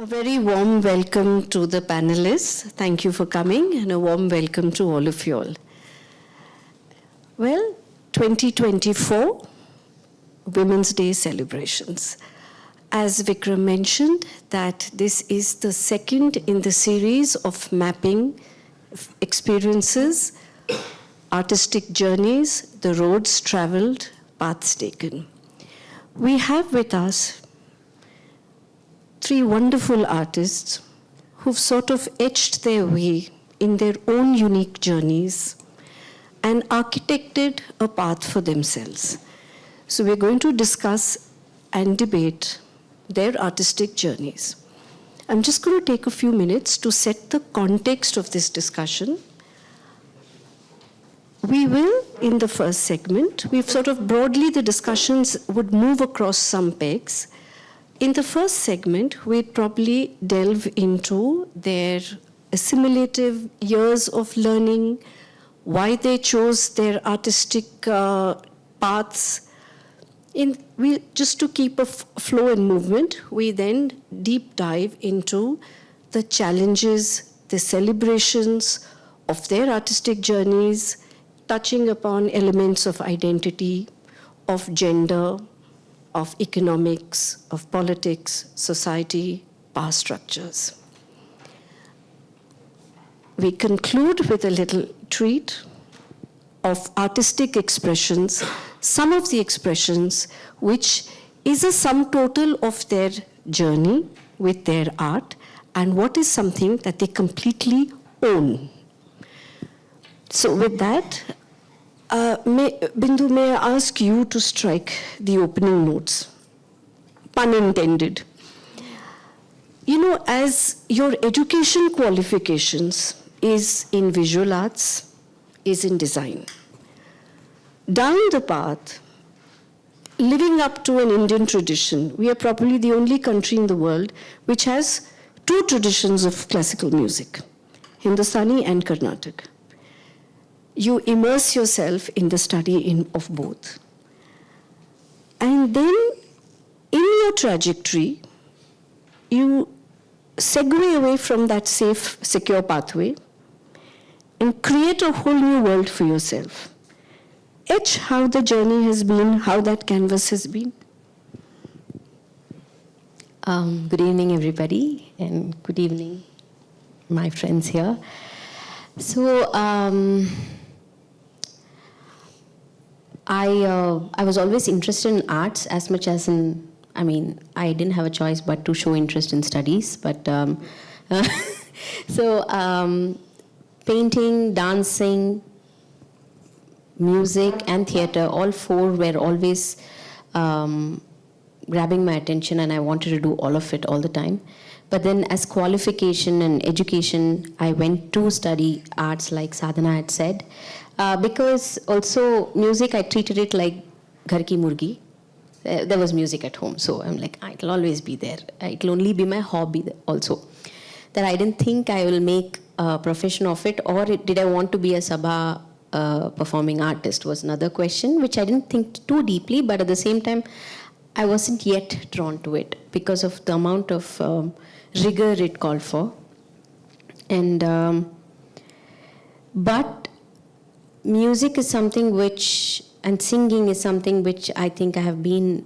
A very warm welcome to the panelists. Thank you for coming, and a warm welcome to all of you all. Well, 2024 Women's Day celebrations. As Vikram mentioned, that this is the second in the series of mapping experiences, artistic journeys, the roads traveled, paths taken. We have with us three wonderful artists who've sort of etched their way in their own unique journeys and architected a path for themselves. So we're going to discuss and debate their artistic journeys. I'm just going to take a few minutes to set the context of this discussion. We will, in the first segment, we've sort of broadly, the discussions would move across some pegs. In the first segment, we'd probably delve into their assimilative years of learning, why they chose their artistic paths. Just to keep a flow and movement, we then deep dive into the challenges, the celebrations of their artistic journeys, touching upon elements of identity, of gender, of economics, of politics, society, power structures. We conclude with a little treat of artistic expressions, some of the expressions which is a sum total of their journey with their art and what is something that they completely own. So with that, Bindu, may I ask you to strike the opening notes? Pun intended. You know, as your education qualifications is in visual arts, is in design. Down the path, living up to an Indian tradition, we are probably the only country in the world which has two traditions of classical music, Hindustani and Carnatic. You immerse yourself in the study of both. And then, in your trajectory, you segue away from that safe, secure pathway and create a whole new world for yourself. Etch how the journey has been, how that canvas has been. Good evening, everybody, and good evening, my friends here. So, I was always interested in arts as much as I didn't have a choice but to show interest in studies. But painting, dancing, music, and theater, all four were always grabbing my attention, and I wanted to do all of it all the time. But then as qualification and education, I went to study arts like Sadhana had said. Because also music, I treated it like ghar ki murgi. There was music at home, so I'm like, it'll always be there. It'll only be my hobby also. That I didn't think I will make a profession of it, or did I want to be a Sabha performing artist was another question, which I didn't think too deeply, but at the same time, I wasn't yet drawn to it because of the amount of rigor it called for. And but music is something which, and singing is something which I think I have been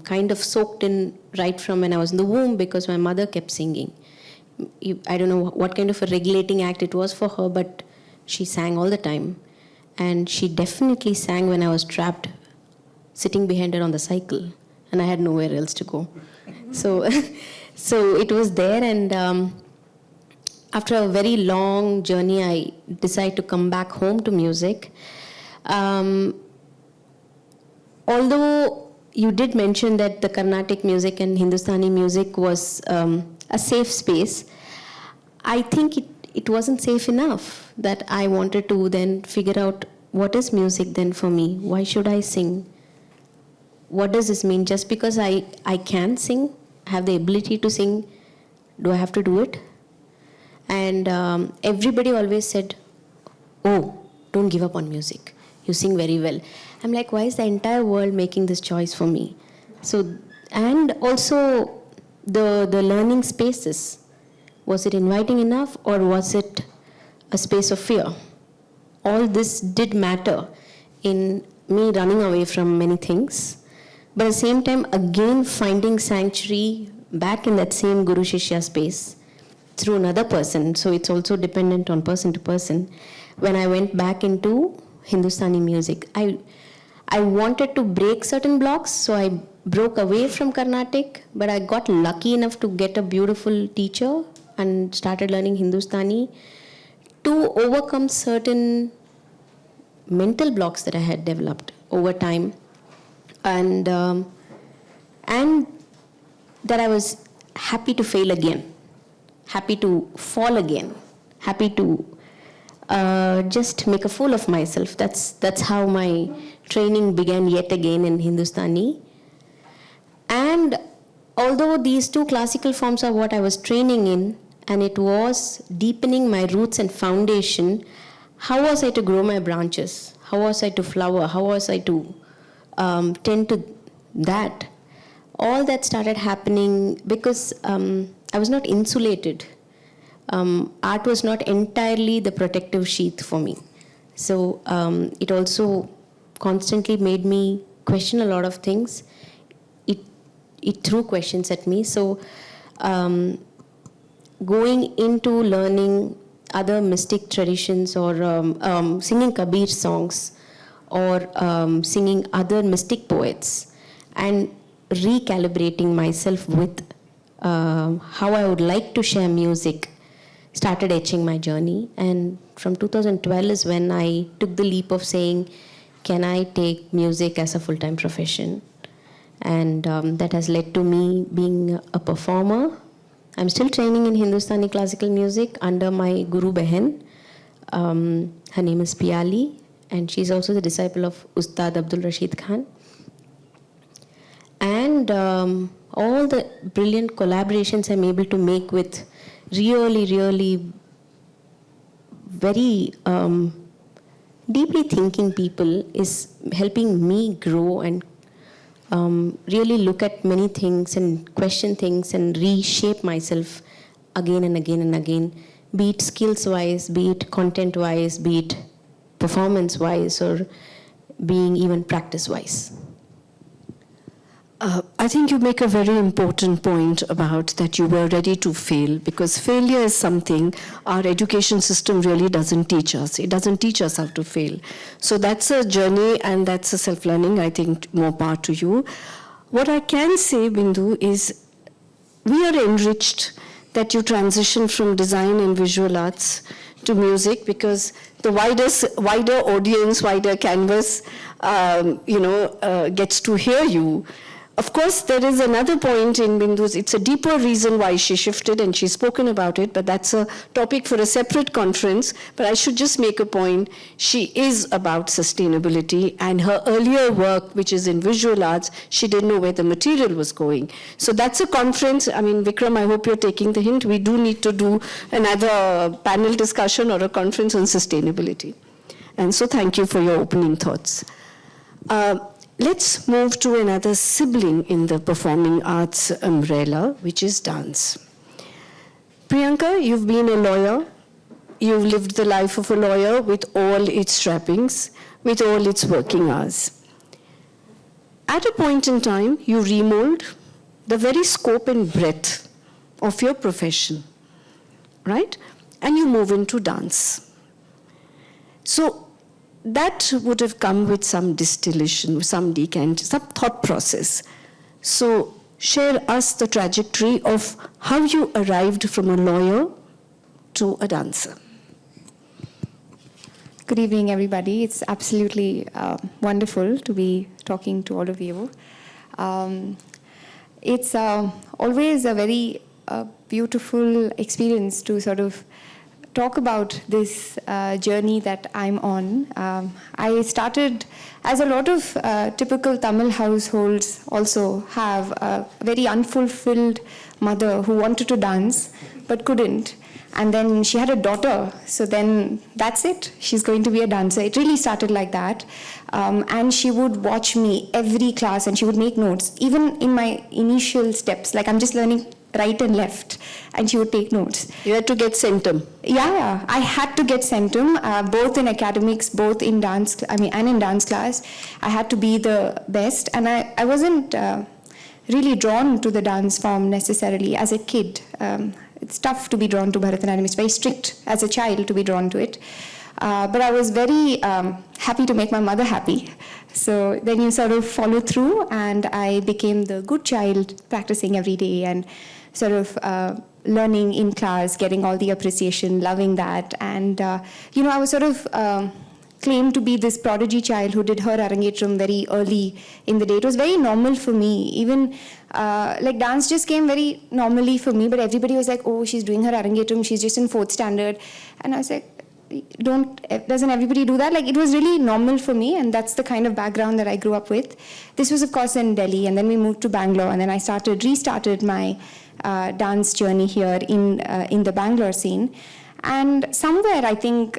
kind of soaked in right from when I was in the womb, because my mother kept singing. I don't know what kind of a regulating act it was for her, but she sang all the time. And she definitely sang when I was trapped, sitting behind her on the cycle, and I had nowhere else to go. So it was there, and after a very long journey, I decided to come back home to music. Although you did mention that the Carnatic music and Hindustani music was a safe space, I think it wasn't safe enough, that I wanted to then figure out, what is music then for me? Why should I sing? What does this mean? Just because I can sing, have the ability to sing, do I have to do it? And everybody always said, oh, don't give up on music. You sing very well. I'm like, why is the entire world making this choice for me? So, and also, the learning spaces, was it inviting enough, or was it a space of fear? All this did matter in me running away from many things, but at the same time, again finding sanctuary back in that same Guru Shishya space through another person. So it's also dependent on person to person. When I went back into Hindustani music, I wanted to break certain blocks, so I broke away from Carnatic, but I got lucky enough to get a beautiful teacher and started learning Hindustani to overcome certain mental blocks that I had developed over time, and that I was happy to fail again, happy to fall again, happy to just make a fool of myself. That's how my training began yet again in Hindustani. And although these two classical forms are what I was training in, and it was deepening my roots and foundation, how was I to grow my branches? How was I to flower? How was I to tend to that? All that started happening because I was not insulated. Art was not entirely the protective sheath for me. So it also constantly made me question a lot of things. It threw questions at me. So going into learning other mystic traditions, or singing Kabir songs, or singing other mystic poets, and recalibrating myself with how I would like to share music, started etching my journey. And from 2012 is when I took the leap of saying, can I take music as a full-time profession? And that has led to me being a performer. I'm still training in Hindustani classical music under my Guru Behen. Her name is Piali, and she's also the disciple of Ustad Abdul Rashid Khan. And all the brilliant collaborations I'm able to make with really, really very deeply thinking people is helping me grow and really look at many things and question things and reshape myself again and again and again, be it skills-wise, be it content-wise, be it performance-wise, or being even practice-wise. I think you make a very important point about that you were ready to fail, because failure is something our education system really doesn't teach us. It doesn't teach us how to fail. So that's a journey, and that's a self-learning. I think more power to you. What I can say, Bindu, is we are enriched that you transition from design and visual arts to music, because the wider audience, wider canvas, gets to hear you. Of course, there is another point in Bindu's. It's a deeper reason why she shifted, and she's spoken about it, but that's a topic for a separate conference. But I should just make a point. She is about sustainability, and her earlier work, which is in visual arts, she didn't know where the material was going. So that's a conference. I mean, Vikram, I hope you're taking the hint. We do need to do another panel discussion or a conference on sustainability. And so thank you for your opening thoughts. Let's move to another sibling in the performing arts umbrella, which is dance. Priyanka, you've been a lawyer. You've lived the life of a lawyer with all its trappings, with all its working hours. At a point in time, you remold the very scope and breadth of your profession, right? And you move into dance. So that would have come with some distillation, some decant, some thought process. So share us the trajectory of how you arrived from a lawyer to a dancer. Good evening, everybody. It's absolutely wonderful to be talking to all of you. It's always a very beautiful experience to sort of talk about this journey that I'm on. I started, as a lot of typical Tamil households also have, a very unfulfilled mother who wanted to dance but couldn't. And then she had a daughter. So then that's it. She's going to be a dancer. It really started like that. And she would watch me every class and she would make notes. Even in my initial steps, like I'm just learning right and left, and she would take notes. You had to get centum. Yeah, I had to get centum, both in academics, both in dance, and in dance class. I had to be the best, and I wasn't really drawn to the dance form necessarily as a kid. It's tough to be drawn to Bharatanatyam. It's very strict as a child to be drawn to it. But I was very happy to make my mother happy. So then you sort of follow through, and I became the good child, practicing every day and sort of learning in class, getting all the appreciation, loving that. And, I was sort of claimed to be this prodigy child who did her arangetram very early in the day. It was very normal for me. Even dance just came very normally for me, but everybody was like, oh, she's doing her arangetram, she's just in 4th standard. And I was like, doesn't everybody do that? Like, it was really normal for me, and that's the kind of background that I grew up with. This was, of course, in Delhi, and then we moved to Bangalore, and then I restarted my dance journey here in the Bangalore scene. And somewhere, I think,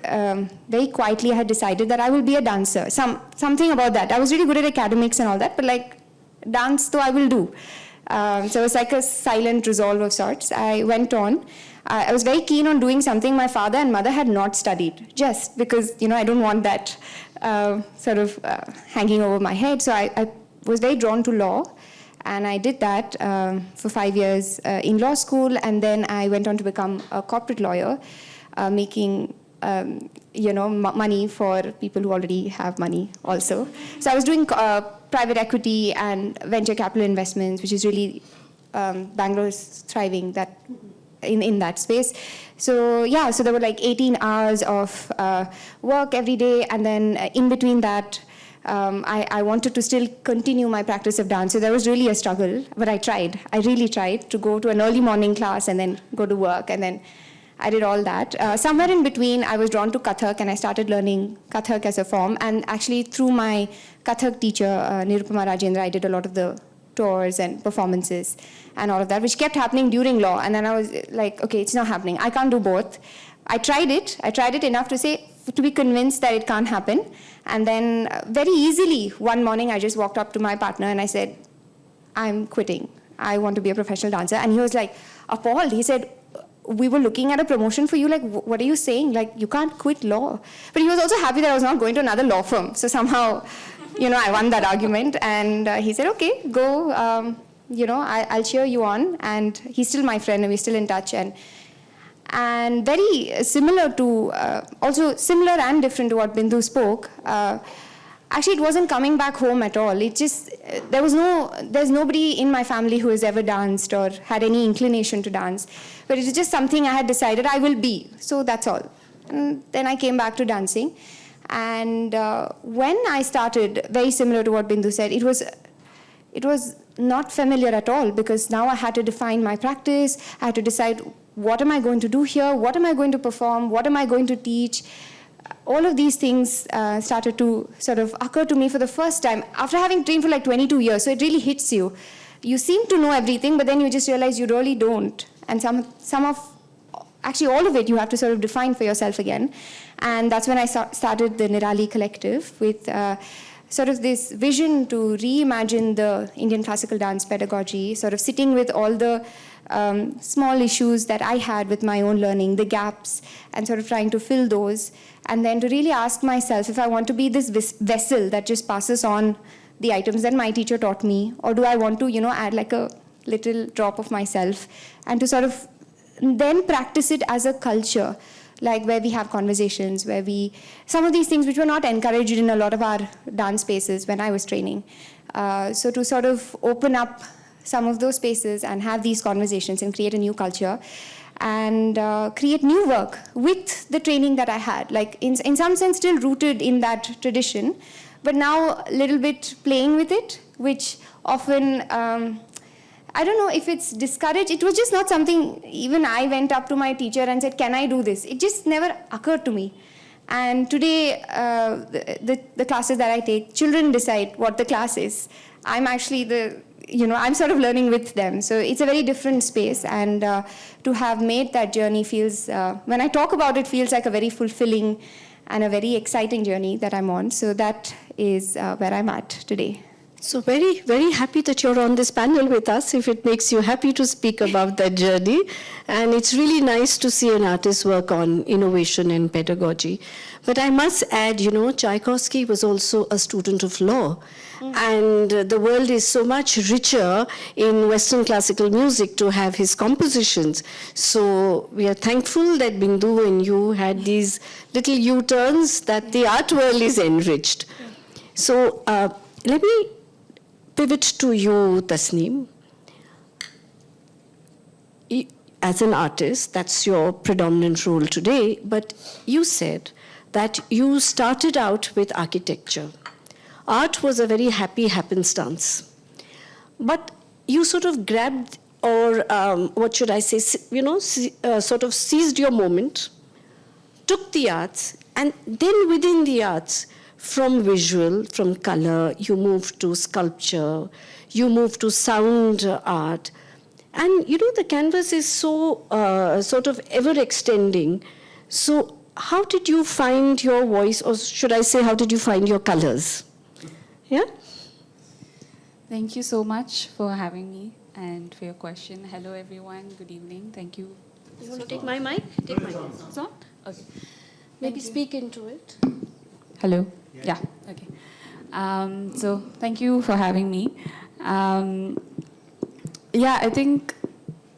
very quietly, I had decided that I will be a dancer. Something about that. I was really good at academics and all that, but like, dance, though, I will do. So it was like a silent resolve of sorts. I went on. I was very keen on doing something my father and mother had not studied, just because, I don't want that hanging over my head. So I was very drawn to law, and I did that for 5 years in law school, and then I went on to become a corporate lawyer, making money for people who already have money also. So I was doing private equity and venture capital investments, which is really Bangalore's thriving that in that space. So so there were like 18 hours of work every day, and then in between that, I wanted to still continue my practice of dance. So there was really a struggle, but I really tried to go to an early morning class and then go to work, and then I did all that. Somewhere in between, I was drawn to Kathak, and I started learning Kathak as a form. And actually, through my Kathak teacher, Nirupama Rajendra, I did a lot of the tours and performances and all of that, which kept happening during law. And then I was like, okay, it's not happening. I can't do both. I tried it enough to be convinced that it can't happen. And then very easily, one morning, I just walked up to my partner and I said, I'm quitting. I want to be a professional dancer. And he was like, appalled. He said, we were looking at a promotion for you. Like, what are you saying? Like, you can't quit law. But he was also happy that I was not going to another law firm. So somehow, I won that argument. And he said, okay, go. I'll cheer you on. And he's still my friend, and we're still in touch. And very similar to, also similar and different to what Bindhu spoke. Actually, it wasn't coming back home at all. It just, there's nobody in my family who has ever danced or had any inclination to dance. But it was just something I had decided I will be. So that's all. And then I came back to dancing. And when I started, very similar to what Bindhu said, it was not familiar at all, because now I had to define my practice. I had to decide, what am I going to do here? What am I going to perform? What am I going to teach? All of these things started to sort of occur to me for the first time after having trained for like 22 years. So it really hits you. You seem to know everything, but then you just realize you really don't. And actually all of it you have to sort of define for yourself again. And that's when I started the Nirali Collective with sort of this vision to reimagine the Indian classical dance pedagogy, sort of sitting with all the small issues that I had with my own learning, the gaps, and sort of trying to fill those. And then to really ask myself if I want to be this vessel that just passes on the items that my teacher taught me, or do I want to, add like a little drop of myself, and to sort of then practice it as a culture, like where we have conversations, where some of these things which were not encouraged in a lot of our dance spaces when I was training. So to sort of open up some of those spaces and have these conversations and create a new culture and create new work with the training that I had, like in some sense still rooted in that tradition, but now a little bit playing with it, which often, I don't know if it's discouraged. It was just not something, even I went up to my teacher and said, can I do this? It just never occurred to me. And today, the classes that I take, children decide what the class is. I'm actually I'm sort of learning with them. So it's a very different space. And to have made that journey feels, when I talk about it, feels like a very fulfilling and a very exciting journey that I'm on. So that is where I'm at today. So very, very happy that you're on this panel with us, if it makes you happy to speak about that journey. And it's really nice to see an artist work on innovation and pedagogy. But I must add, Tchaikovsky was also a student of law. And the world is so much richer in Western classical music to have his compositions. So we are thankful that Bindu and you had these little U-turns, that the art world is enriched. So let me pivot to you, Tasneem. As an artist, that's your predominant role today, but you said that you started out with architecture. Art was a very happy happenstance. But you sort of grabbed, or what should I say, sort of seized your moment, took the arts, and then within the arts, from visual, from color, you moved to sculpture, you moved to sound art. And, the canvas is so sort of ever-extending. So how did you find your voice, or should I say, how did you find your colors? Yeah? Thank you so much for having me and for your question. Hello, everyone. Good evening. Thank you. You want to take my mic? Take my mic. It's on? Okay. Maybe speak into it. Hello. Yeah. Okay. So thank you for having me. I think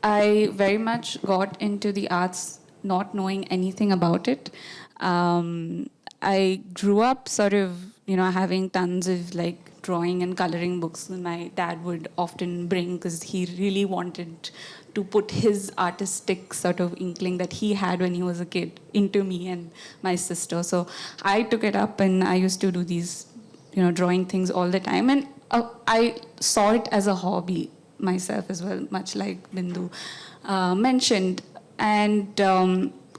I very much got into the arts not knowing anything about it. I grew up sort of, having tons of like drawing and coloring books that my dad would often bring because he really wanted to put his artistic sort of inkling that he had when he was a kid into me and my sister. So I took it up and I used to do these, drawing things all the time. And I saw it as a hobby myself as well, much like Bindu mentioned. And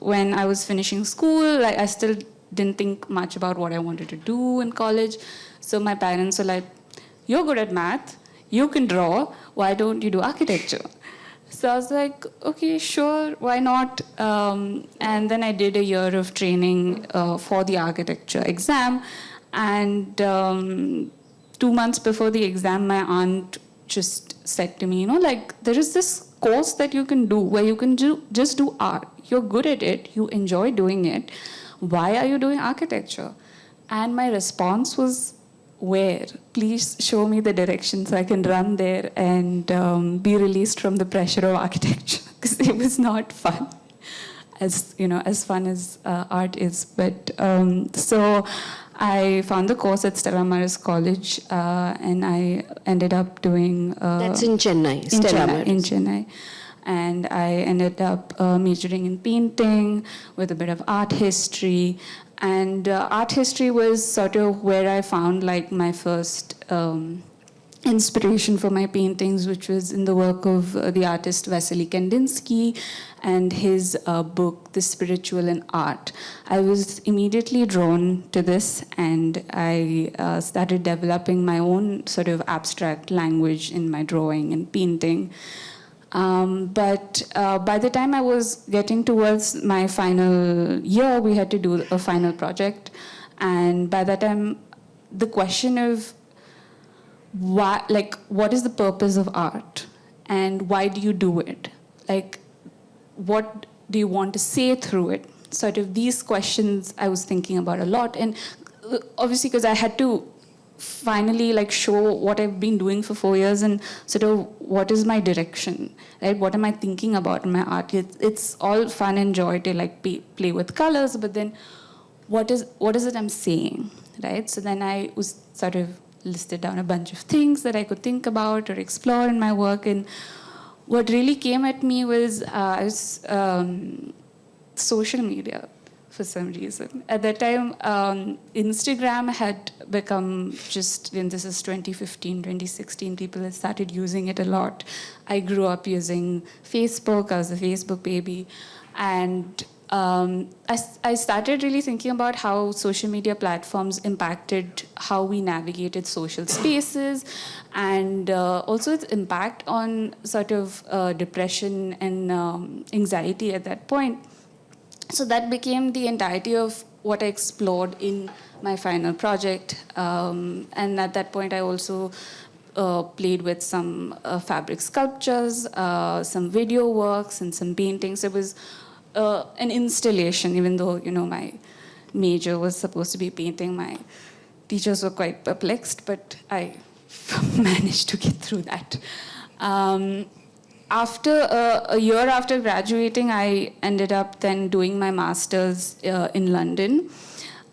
when I was finishing school, I still didn't think much about what I wanted to do in college. So my parents were like, you're good at math, you can draw, why don't you do architecture? So I was like, okay, sure, why not? And then I did a year of training for the architecture exam. And 2 months before the exam, my aunt just said to me, there is this course that you can do where you can just do art. You're good at it, you enjoy doing it. Why are you doing architecture? And my response was, where? Please show me the direction so I can run there and be released from the pressure of architecture, because it was not fun, as fun as art is. But so I found the course at Stella Maris College, and I ended up doing. That's in Chennai. In Chennai. And I ended up majoring in painting with a bit of art history. And art history was sort of where I found like my first inspiration for my paintings, which was in the work of the artist Vasily Kandinsky and his book, The Spiritual in Art. I was immediately drawn to this, and I started developing my own sort of abstract language in my drawing and painting. But by the time I was getting towards my final year, we had to do a final project. And by that time, the question of why, what is the purpose of art? And why do you do it? What do you want to say through it? Sort of these questions I was thinking about a lot. And obviously, because I had to finally show what I've been doing for 4 years and sort of what is my direction, right? What am I thinking about in my art? It's all fun and joy to play with colors, but then what is it I'm saying, right? So then I was sort of listed down a bunch of things that I could think about or explore in my work, and what really came at me was social media. For some reason. At that time, Instagram had become and this is 2015, 2016, people had started using it a lot. I grew up using Facebook, I was a Facebook baby, and I started really thinking about how social media platforms impacted how we navigated social spaces, and also its impact on sort of depression and anxiety at that point. So that became the entirety of what I explored in my final project. And at that point, I also played with some fabric sculptures, some video works, and some paintings. It was an installation, even though, you know, my major was supposed to be painting. My teachers were quite perplexed, but I managed to get through that. After a year after graduating, I ended up then doing my master's in London.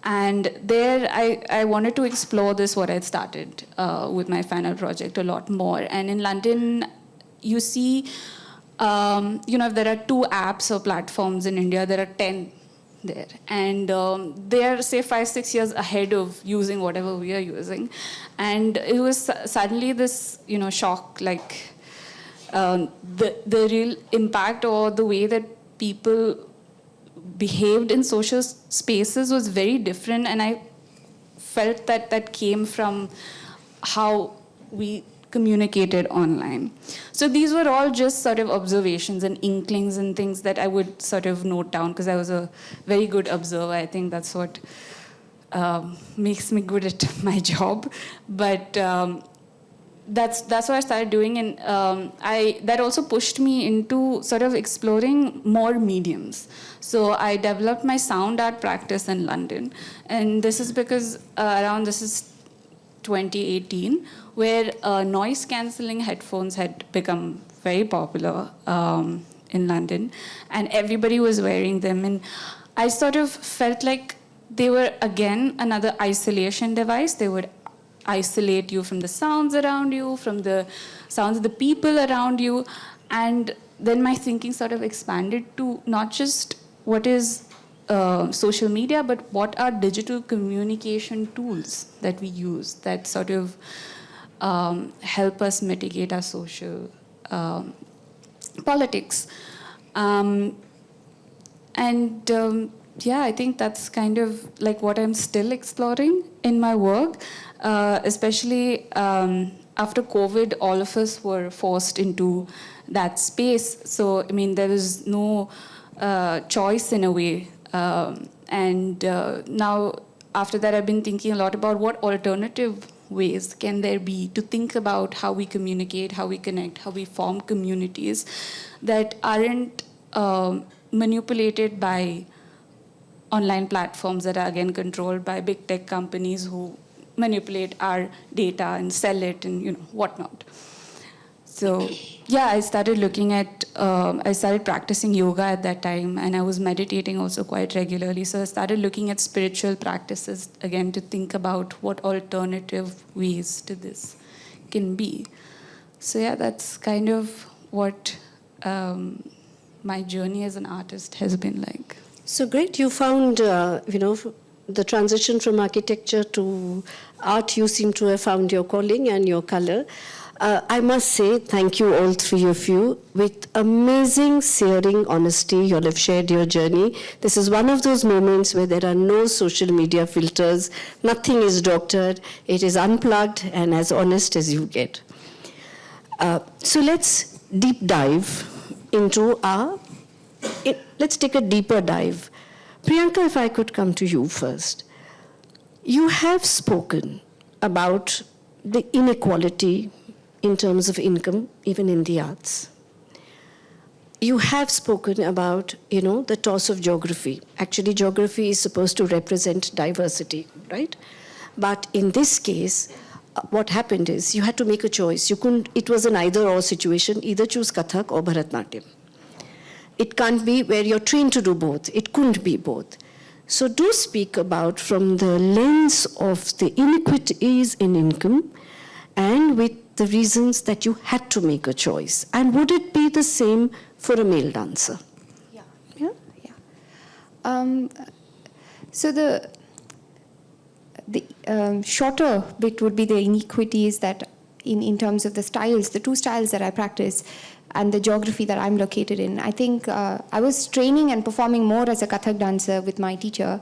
And there I wanted to explore this, what I'd started with my final project, a lot more. And in London, you see, if there are 2 apps or platforms in India, there are 10 there. And they're, say, 5-6 years ahead of using whatever we are using. And it was suddenly this, shock, like the real impact or the way that people behaved in social spaces was very different, and I felt that came from how we communicated online. So these were all just sort of observations and inklings and things that I would sort of note down because I was a very good observer. I think that's what makes me good at my job. But that's what I started doing, and that also pushed me into sort of exploring more mediums. So I developed my sound art practice in London, and this is because this is 2018, where noise cancelling headphones had become very popular in London, and everybody was wearing them, and I sort of felt like they were again another isolation device. They would isolate you from the sounds around you, from the sounds of the people around you. And then my thinking sort of expanded to not just what is social media, but what are digital communication tools that we use that sort of help us mitigate our social politics. I think that's kind of like what I'm still exploring in my work. Especially after COVID, all of us were forced into that space. So, I mean, there was no choice in a way. Now, after that, I've been thinking a lot about what alternative ways can there be to think about how we communicate, how we connect, how we form communities that aren't manipulated by online platforms that are, again, controlled by big tech companies who manipulate our data and sell it and whatnot. So I started looking at I started practicing yoga at that time, and I was meditating also quite regularly. So I started looking at spiritual practices again to think about what alternative ways to this can be. So that's kind of what my journey as an artist has been like. So great, you found the transition from architecture to art. You seem to have found your calling and your color. I must say thank you, all 3 of you. With amazing, searing honesty, you all have shared your journey. This is one of those moments where there are no social media filters. Nothing is doctored. It is unplugged and as honest as you get. So let's deep dive into let's take a deeper dive. Priyanka, if I could come to you first. You have spoken about the inequality in terms of income, even in the arts. You have spoken about, the toss of geography. Actually, geography is supposed to represent diversity, right? But in this case, what happened is you had to make a choice. It was an either-or situation, either choose Kathak or Bharatnatyam. It can't be where you're trained to do both. It couldn't be both. So do speak about from the lens of the inequities in income and with the reasons that you had to make a choice. And would it be the same for a male dancer? Yeah. So the shorter bit would be the inequities that in terms of the styles, the 2 styles that I practice. and the geography that I'm located in. I think I was training and performing more as a Kathak dancer with my teacher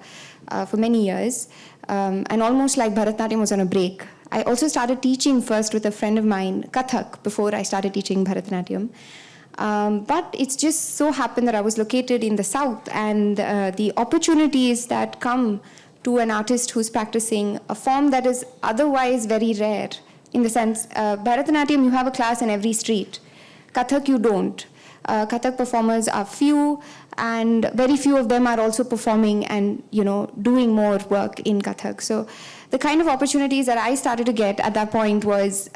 for many years, and almost like Bharatanatyam was on a break. I also started teaching first with a friend of mine, Kathak, before I started teaching Bharatanatyam. But it's just so happened that I was located in the south, and the opportunities that come to an artist who's practicing a form that is otherwise very rare, in the sense, Bharatanatyam, you have a class in every street. Kathak, you don't. Kathak performers are few, and very few of them are also performing and, doing more work in Kathak. So the kind of opportunities that I started to get at that point was,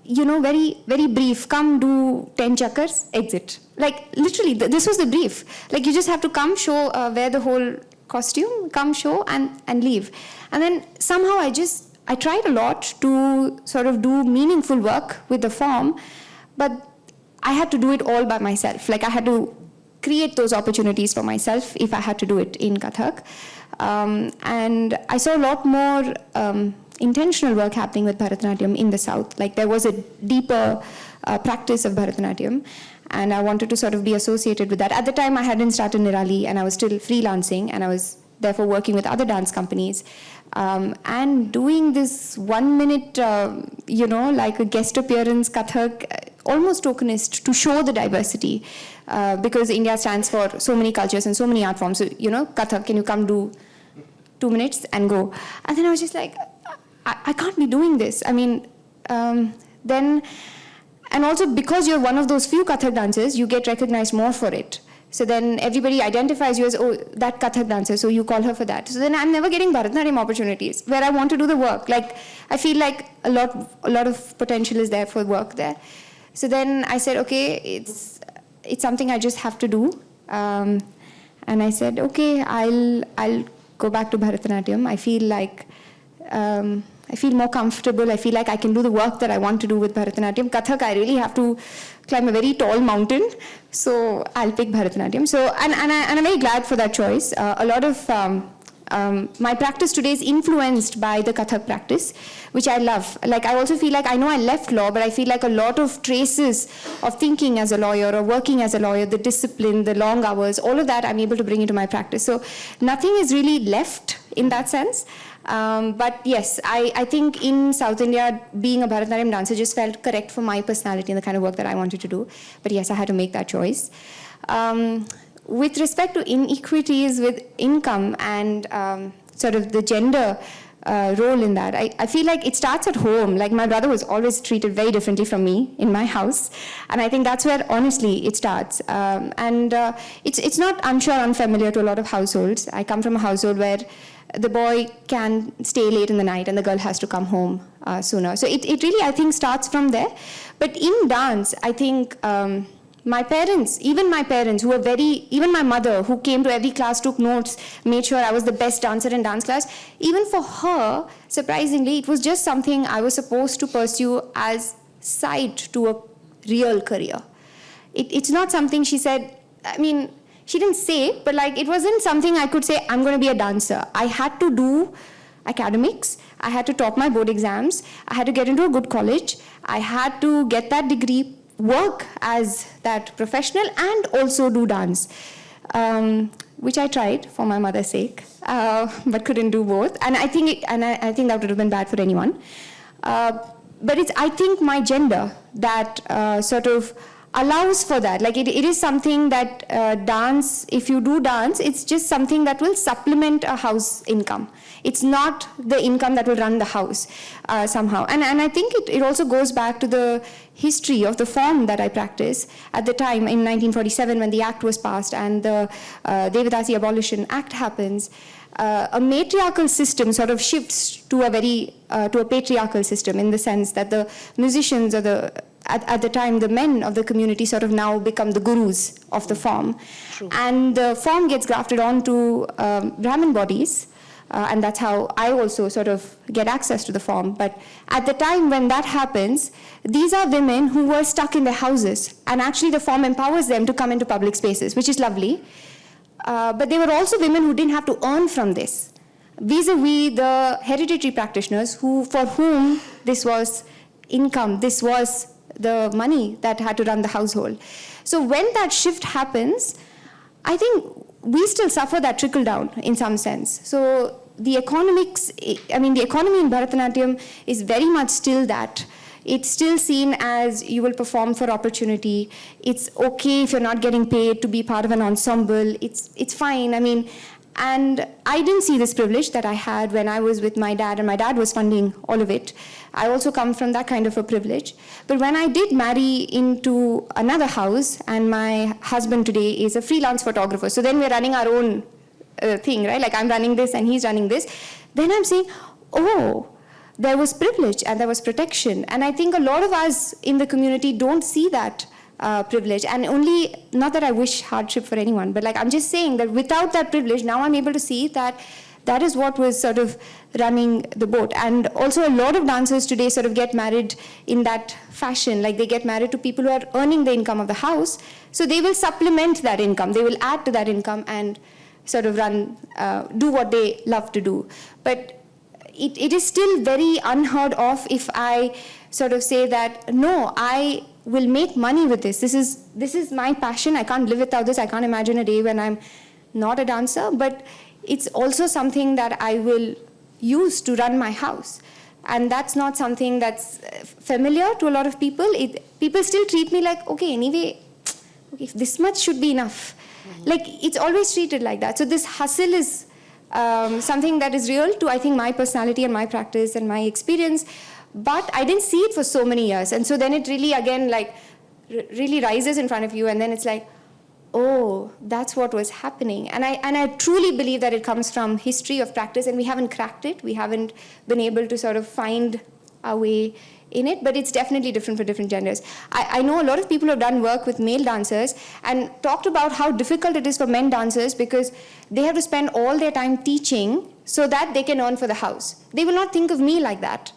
very, very brief. Come, do 10 chakras, exit. Like, literally, this was the brief. Like, you just have to come, show, wear the whole costume, come, show, and leave. And then somehow I tried a lot to sort of do meaningful work with the form, but I had to do it all by myself. Like, I had to create those opportunities for myself if I had to do it in Kathak. And I saw a lot more intentional work happening with Bharatanatyam in the south. Like, there was a deeper practice of Bharatanatyam, and I wanted to sort of be associated with that. At the time, I hadn't started Nirali, and I was still freelancing, and I was therefore working with other dance companies, and doing this 1 minute, like a guest appearance Kathak, almost tokenist, to show the diversity, because India stands for so many cultures and so many art forms. So, Kathak, can you come do 2 minutes and go? And then I was just like, I can't be doing this. I mean, then, and also because you're one of those few Kathak dancers, you get recognized more for it. So then everybody identifies you as, oh, that Kathak dancer, so you call her for that. So then I'm never getting Bharatanatyam opportunities where I want to do the work. Like, I feel like a lot of potential is there for work there. So then I said, okay, it's something I just have to do. And I said, okay, I'll go back to Bharatanatyam. I feel like, I feel more comfortable. I feel like I can do the work that I want to do with Bharatanatyam. Kathak, I really have to climb a very tall mountain. So I'll pick Bharatanatyam. So, and I'm very glad for that choice. A lot of my practice today is influenced by the Kathak practice, which I love. Like, I also feel like, I know I left law, but I feel like a lot of traces of thinking as a lawyer or working as a lawyer, the discipline, the long hours, all of that I'm able to bring into my practice. So nothing is really left in that sense. But yes, I think in South India, being a Bharatanatyam dancer just felt correct for my personality and the kind of work that I wanted to do. But yes, I had to make that choice. With respect to inequities with income and sort of the gender role in that, I feel like it starts at home. Like, my brother was always treated very differently from me in my house. And I think that's where, honestly, it starts. It's not, I'm sure, unfamiliar to a lot of households. I come from a household where the boy can stay late in the night and the girl has to come home sooner. So it really, I think, starts from there. But in dance, I think my parents who were even my mother, who came to every class, took notes, made sure I was the best dancer in dance class, even for her, surprisingly, it was just something I was supposed to pursue as side to a real career. It's not something she said, I mean, she didn't say, but like, it wasn't something I could say, I'm going to be a dancer. I had to do academics. I had to top my board exams. I had to get into a good college. I had to get that degree, work as that professional, and also do dance, which I tried for my mother's sake, but couldn't do both. And I think I think that would have been bad for anyone. But it's, I think, my gender that sort of allows for that. Like, it is something that dance, if you do dance, it's just something that will supplement a house income. It's not the income that will run the house somehow. And I think it also goes back to the history of the form that I practice. At the time, in 1947, when the Act was passed and the Devadasi Abolition Act happens, a matriarchal system sort of shifts to a patriarchal system, in the sense that the musicians or at the time, the men of the community sort of now become the gurus of the form. True. And the form gets grafted onto Brahmin bodies, and that's how I also sort of get access to the form. But at the time when that happens, these are women who were stuck in their houses, and actually the form empowers them to come into public spaces, which is lovely. But they were also women who didn't have to earn from this, vis-a-vis the hereditary practitioners for whom this was income, this was the money that had to run the household. So when that shift happens, I think we still suffer that trickle down in some sense. So the economics, I mean, the economy in Bharatanatyam is very much still that. It's still seen as you will perform for opportunity. It's okay if you're not getting paid to be part of an ensemble. It's fine. I mean, and I didn't see this privilege that I had when I was with my dad, and my dad was funding all of it. I also come from that kind of a privilege. But when I did marry into another house, and my husband today is a freelance photographer, so then we're running our own thing, right? Like I'm running this and he's running this. Then I'm saying, oh, there was privilege and there was protection. And I think a lot of us in the community don't see that privilege. And only, not that I wish hardship for anyone, but like I'm just saying that without that privilege, now I'm able to see that that is what was sort of running the boat. And also a lot of dancers today sort of get married in that fashion. Like they get married to people who are earning the income of the house. So they will supplement that income. They will add to that income and sort of run, do what they love to do. But it is still very unheard of if I sort of say that, no, I will make money with this. This is my passion. I can't live without this. I can't imagine a day when I'm not a dancer. But it's also something that I will use to run my house. And that's not something that's familiar to a lot of people. People still treat me like, okay, anyway, okay, this much should be enough. Mm-hmm. Like, it's always treated like that. So this hustle is something that is real to, I think, my personality and my practice and my experience. But I didn't see it for so many years. And so then it really, again, like, really rises in front of you. And then it's like, oh, that's what was happening. And I truly believe that it comes from history of practice, and we haven't cracked it. We haven't been able to sort of find our way in it, but it's definitely different for different genders. I know a lot of people who have done work with male dancers and talked about how difficult it is for men dancers because they have to spend all their time teaching so that they can earn for the house. They will not think of me like that.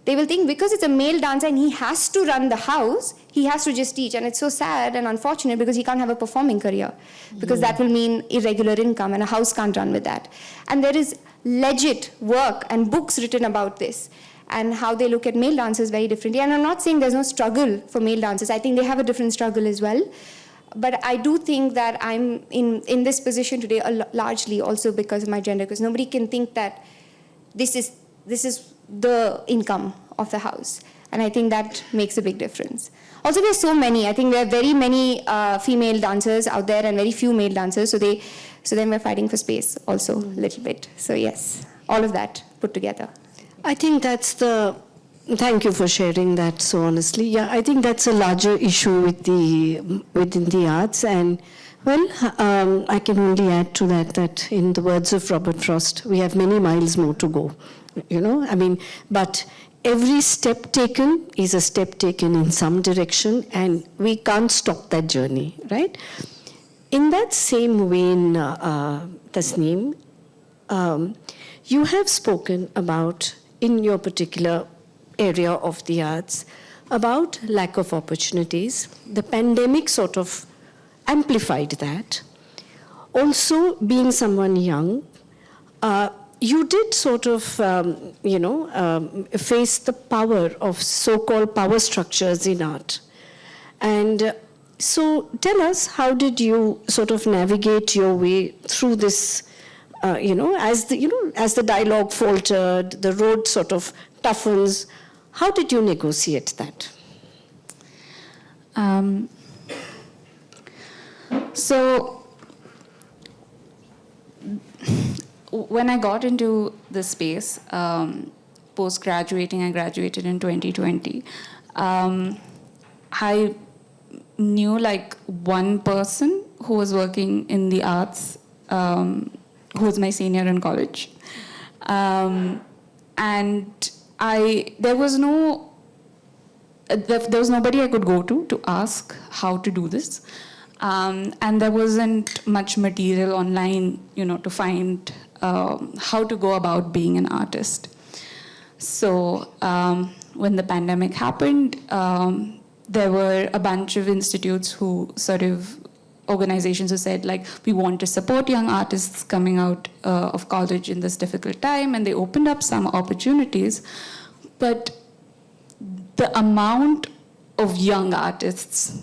They will think because it's a male dancer and he has to run the house, he has to just teach. And it's so sad and unfortunate because he can't have a performing career because that will mean irregular income and a house can't run with that. And there is legit work and books written about this and how they look at male dancers very differently. And I'm not saying there's no struggle for male dancers. I think they have a different struggle as well. But I do think that I'm in this position today largely also because of my gender, because nobody can think that this is the income of the house. And I think that makes a big difference. Also, there are so many. I think there are very many female dancers out there and very few male dancers. So then we're fighting for space also a little bit. So yes, all of that put together. I think thank you for sharing that so honestly. Yeah, I think that's a larger issue within the arts. And well, I can only add to that in the words of Robert Frost, we have many miles more to go. But every step taken is a step taken in some direction, and we can't stop that journey, right? In that same vein, Tasneem, you have spoken about, in your particular area of the arts, about lack of opportunities. The pandemic sort of amplified that. Also, being someone young, you did sort of, face the power of so-called power structures in art. And so tell us, how did you sort of navigate your way through this, as the dialogue faltered, the road sort of toughens, how did you negotiate that? So when I got into the space, post-graduating, I graduated in 2020, I knew like one person who was working in the arts, who was my senior in college. And there was nobody I could go to ask how to do this. And there wasn't much material online, to find how to go about being an artist. So when the pandemic happened, there were a bunch of institutes organizations who said, like, we want to support young artists coming out of college in this difficult time, and they opened up some opportunities. But the amount of young artists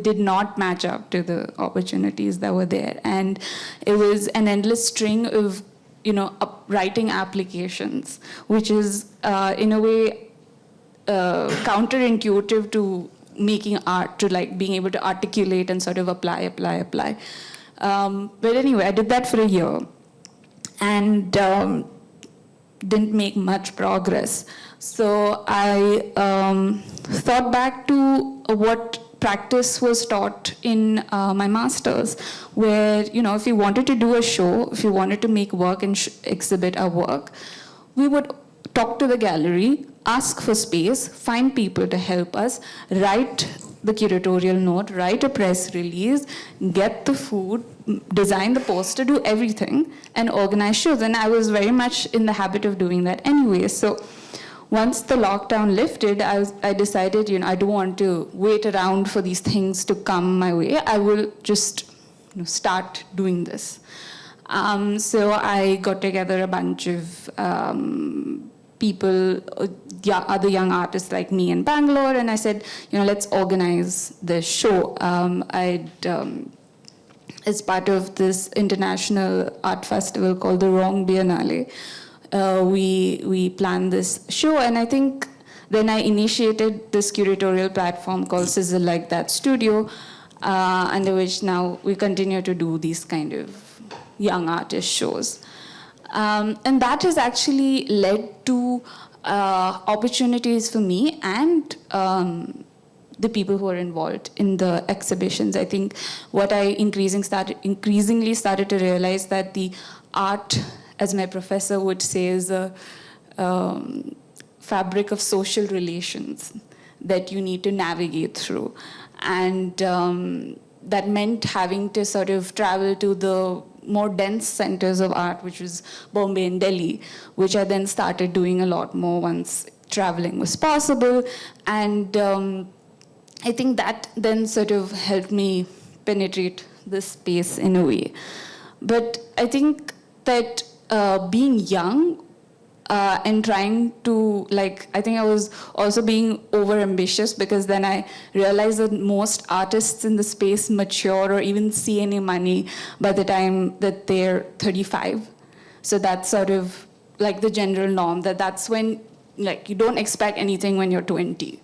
did not match up to the opportunities that were there. And it was an endless string of, writing applications, which is in a way counterintuitive to making art, to like being able to articulate and sort of apply. But anyway, I did that for a year and didn't make much progress. So I thought back to what practice was taught in my master's, where, if you wanted to do a show, if you wanted to make work and exhibit our work, we would talk to the gallery, ask for space, find people to help us, write the curatorial note, write a press release, get the food, design the poster, do everything, and organize shows. And I was very much in the habit of doing that anyway. So once the lockdown lifted, I decided, I don't want to wait around for these things to come my way. I will just start doing this. So I got together a bunch of people, other young artists like me in Bangalore, and I said, let's organize this show. As part of this international art festival called the Wrong Biennale, we planned this show, and I think then I initiated this curatorial platform called Sizzle Like That Studio, under which now we continue to do these kind of young artist shows. And that has actually led to opportunities for me and the people who are involved in the exhibitions. I think what I increasingly started to realize that the art, as my professor would say, is a fabric of social relations that you need to navigate through. And that meant having to sort of travel to the more dense centers of art, which was Bombay and Delhi, which I then started doing a lot more once traveling was possible. And I think that then sort of helped me penetrate the space in a way. But I think that being young and trying to, I think I was also being over-ambitious, because then I realized that most artists in the space mature or even see any money by the time that they're 35. So that's sort of like the general norm, that's when, you don't expect anything when you're 20,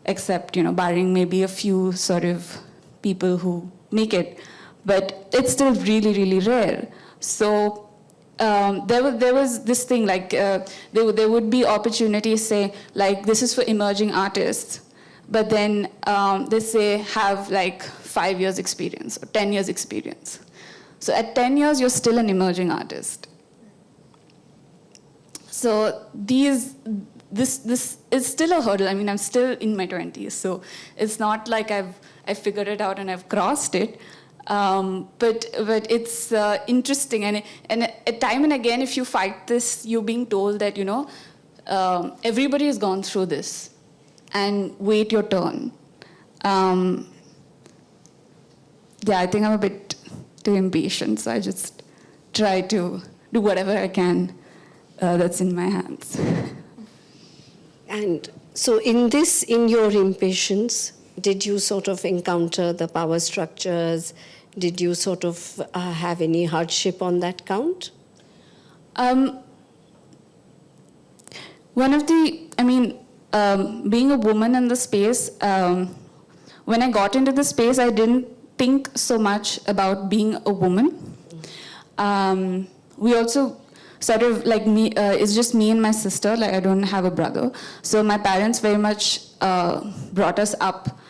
except, barring maybe a few sort of people who make it. But it's still really, really rare. So there was this thing, there would be opportunities, say, this is for emerging artists, but then they say have 5 years experience or 10 years experience. So at 10 years, you're still an emerging artist. So this is still a hurdle. I mean, I'm still in my 20s, so it's not like I've figured it out and I've crossed it. But it's interesting, and time and again, if you fight this, you're being told that everybody has gone through this, and wait your turn. I think I'm a bit too impatient, so I just try to do whatever I can that's in my hands. And so in your impatience, did you sort of encounter the power structures? Did you sort of have any hardship on that count? Being a woman in the space, when I got into the space, I didn't think so much about being a woman. We also sort of it's just me and my sister, I don't have a brother. So my parents very much brought us up.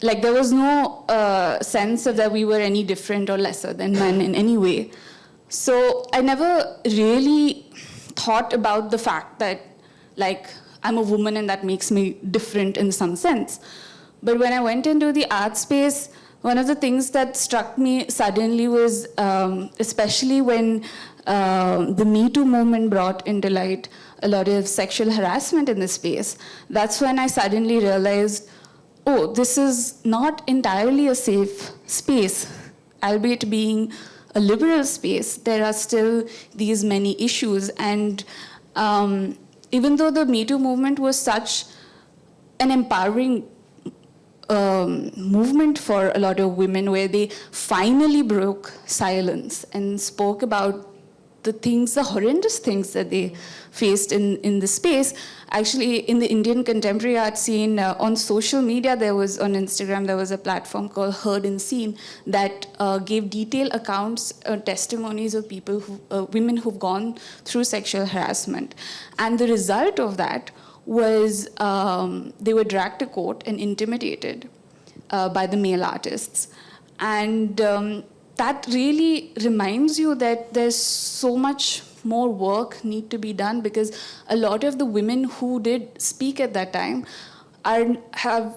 There was no sense of that we were any different or lesser than men in any way. So I never really thought about the fact that, I'm a woman and that makes me different in some sense. But when I went into the art space, one of the things that struck me suddenly was, especially when the Me Too movement brought into light a lot of sexual harassment in the space, that's when I suddenly realized, oh, this is not entirely a safe space. Albeit being a liberal space, there are still these many issues. And even though the Me Too movement was such an empowering movement for a lot of women, where they finally broke silence and spoke about the things, the horrendous things that they faced in the space. Actually, in the Indian contemporary art scene, on social media, on Instagram, there was a platform called Heard and Seen that gave detailed accounts, testimonies of people, women who've gone through sexual harassment. And the result of that was they were dragged to court and intimidated by the male artists. And that really reminds you that there's so much more work need to be done, because a lot of the women who did speak at that time a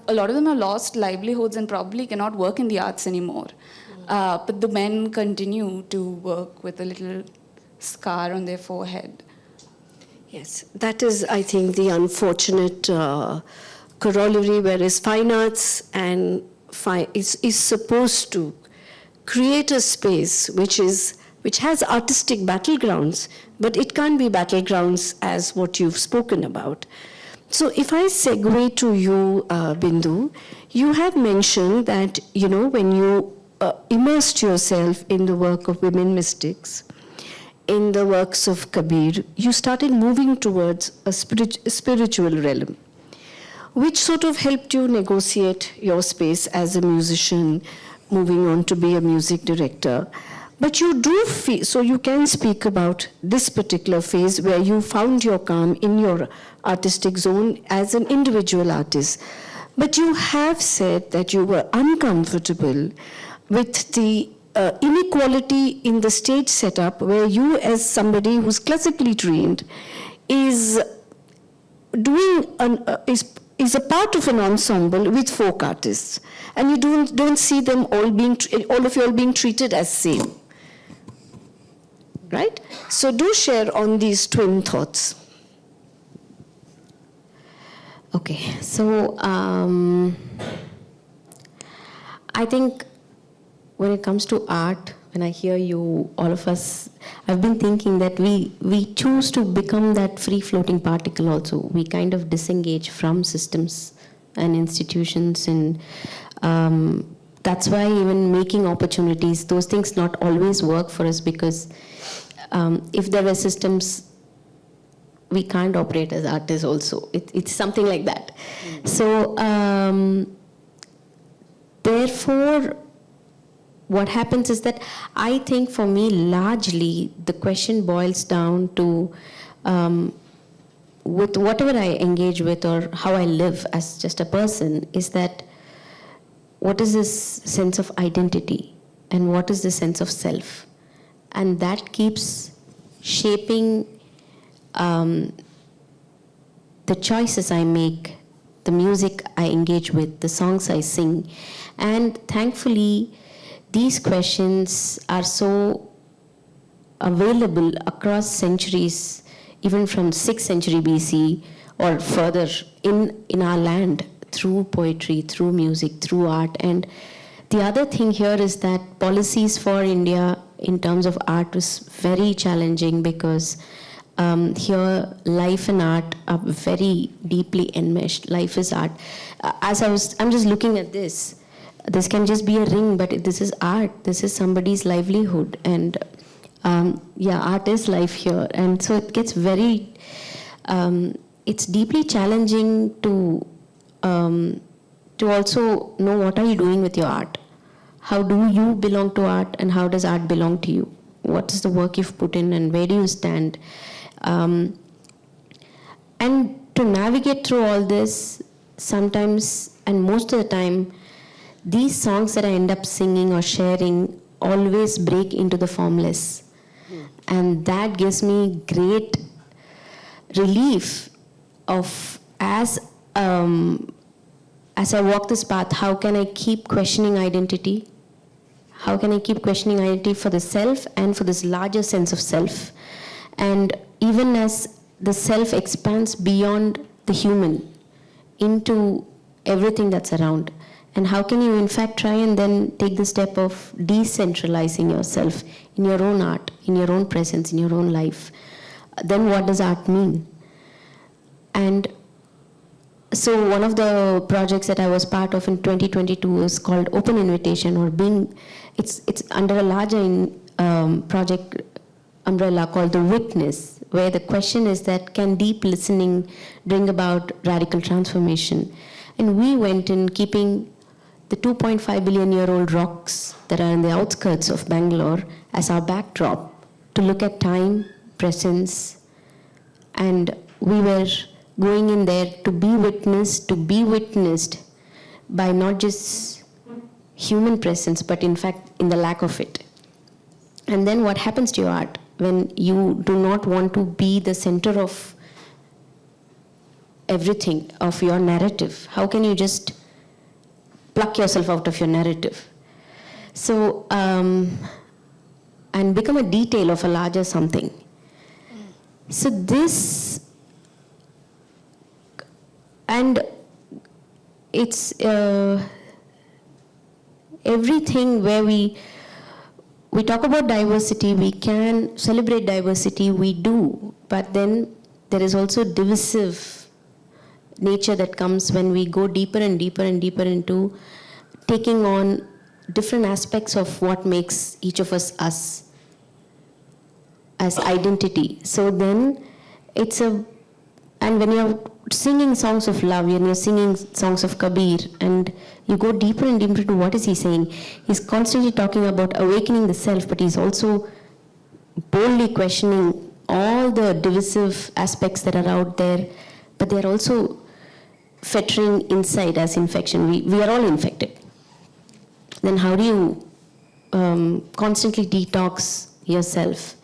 lot of them have lost livelihoods and probably cannot work in the arts anymore. But the men continue to work with a little scar on their forehead. Yes, that is, I think, the unfortunate corollary, whereas fine arts is supposed to create a space which has artistic battlegrounds, but it can't be battlegrounds as what you've spoken about. So if I segue to you, Bindu, you have mentioned that, when you immersed yourself in the work of women mystics, in the works of Kabir, you started moving towards a spiritual realm, which sort of helped you negotiate your space as a musician, moving on to be a music director. But you do feel, so you can speak about this particular phase where you found your calm in your artistic zone as an individual artist. But you have said that you were uncomfortable with the inequality in the stage setup, where you, as somebody who's classically trained, is a part of an ensemble with folk artists, and you don't see them all of you all being treated as same, right? So do share on these twin thoughts. Okay, so I think when it comes to art, when I hear you, all of us, I've been thinking that we choose to become that free-floating particle also. We kind of disengage from systems and institutions, and that's why even making opportunities, those things not always work for us, because if there were systems, we can't operate as artists also. It's something like that. So therefore, what happens is that I think for me, largely, the question boils down to with whatever I engage with or how I live as just a person, is that what is this sense of identity and what is the sense of self? And that keeps shaping the choices I make, the music I engage with, the songs I sing. And thankfully, these questions are so available across centuries, even from 6th century BC or further in our land, through poetry, through music, through art. And the other thing here is that policies for India in terms of art was very challenging, because here life and art are very deeply enmeshed. Life is art. I'm just looking at this. This can just be a ring, but this is art. This is somebody's livelihood. And art is life here. And so it gets very, it's deeply challenging to also know what are you doing with your art. How do you belong to art, and how does art belong to you? What is the work you've put in, and where do you stand? And to navigate through all this, sometimes, and most of the time, these songs that I end up singing or sharing always break into the formless. And that gives me great relief of, as I walk this path, how can I keep questioning identity? How can I keep questioning identity for the self and for this larger sense of self? And even as the self expands beyond the human into everything that's around. And how can you, in fact, try and then take the step of decentralizing yourself in your own art, in your own presence, in your own life? Then what does art mean? And So one of the projects that I was part of in 2022 was called Open Invitation, or being, it's under a larger project umbrella called The Witness, where the question is that can deep listening bring about radical transformation? And we went in keeping the 2.5 billion year old rocks that are in the outskirts of Bangalore as our backdrop to look at time, presence, and we were going in there to be witnessed by not just human presence, but in fact in the lack of it. And then what happens to your art when you do not want to be the center of everything, of your narrative? How can you just pluck yourself out of your narrative? So, and become a detail of a larger something. So this, and it's everything where we talk about diversity, we can celebrate diversity, we do, but then there is also divisive nature that comes when we go deeper and deeper and deeper into taking on different aspects of what makes each of us as identity. So then it's and when you're singing songs of love, when you're singing songs of Kabir, and you go deeper and deeper into what is he saying, he's constantly talking about awakening the self, but he's also boldly questioning all the divisive aspects that are out there, but they're also fettering inside as infection. We are all infected. Then how do you constantly detox yourself?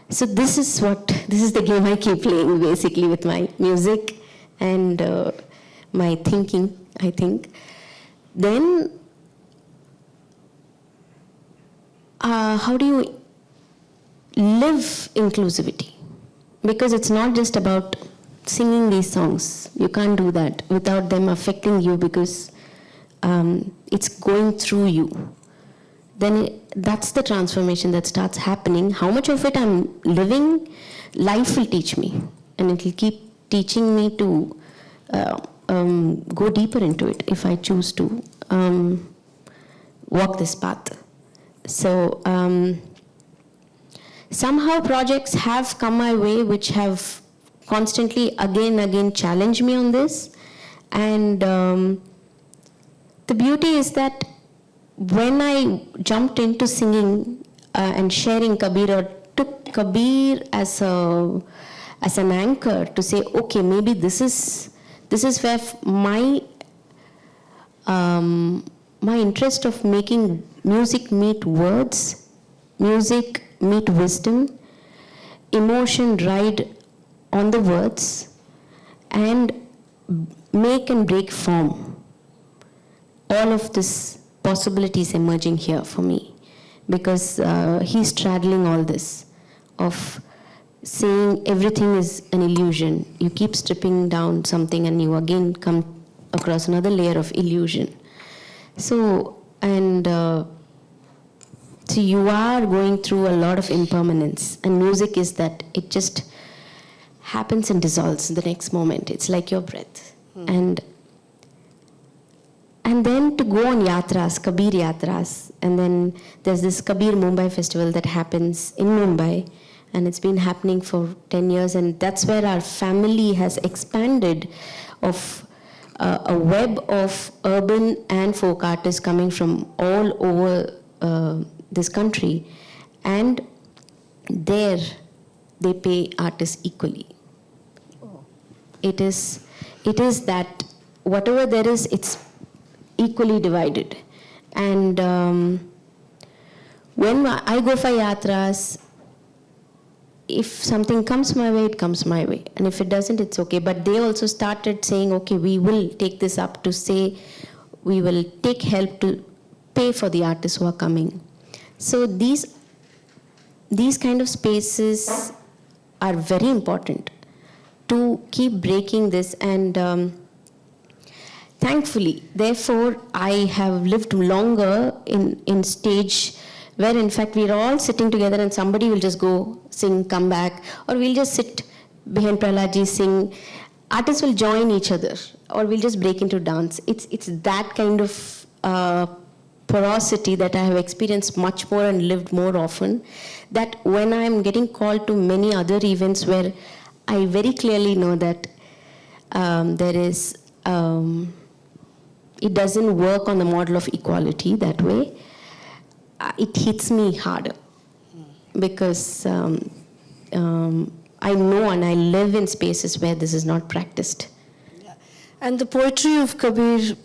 So this is the game I keep playing basically with my music and my thinking, I think. Then how do you live inclusivity? Because it's not just about singing these songs. You can't do that without them affecting you, because it's going through you. Then that's the transformation that starts happening. How much of it I'm living, life will teach me. And it will keep teaching me to go deeper into it if I choose to walk this path. So somehow projects have come my way which have constantly again challenged me on this. And the beauty is that when I jumped into singing and sharing Kabir, or took Kabir as an anchor to say, okay, maybe this is where my interest of making music meet words, music meet wisdom, emotion ride on the words, and make and break form. All of this possibilities emerging here for me, because he's straddling all this of saying everything is an illusion. You keep stripping down something and you again come across another layer of illusion. So, and so you are going through a lot of impermanence, and music is that it just happens and dissolves in the next moment. It's like your breath. And then to go on yatras, Kabir yatras, and then there's this Kabir Mumbai festival that happens in Mumbai, and it's been happening for 10 years, and that's where our family has expanded of a web of urban and folk artists coming from all over this country, and there they pay artists equally. It is that whatever there is, it's equally divided. And when I go for yatras, if something comes my way, it comes my way. And if it doesn't, it's okay. But they also started saying, okay, we will take this up to say, we will take help to pay for the artists who are coming. So these kind of spaces are very important to keep breaking this. And thankfully, therefore, I have lived longer in stage where in fact we're all sitting together and somebody will just go sing, come back, or we'll just sit behind Praladji, sing. Artists will join each other or we'll just break into dance. It's that kind of porosity that I have experienced much more and lived more often, that when I'm getting called to many other events where I very clearly know that there is, it doesn't work on the model of equality that way, it hits me harder. Because I know and I live in spaces where this is not practiced. And the poetry of Kabir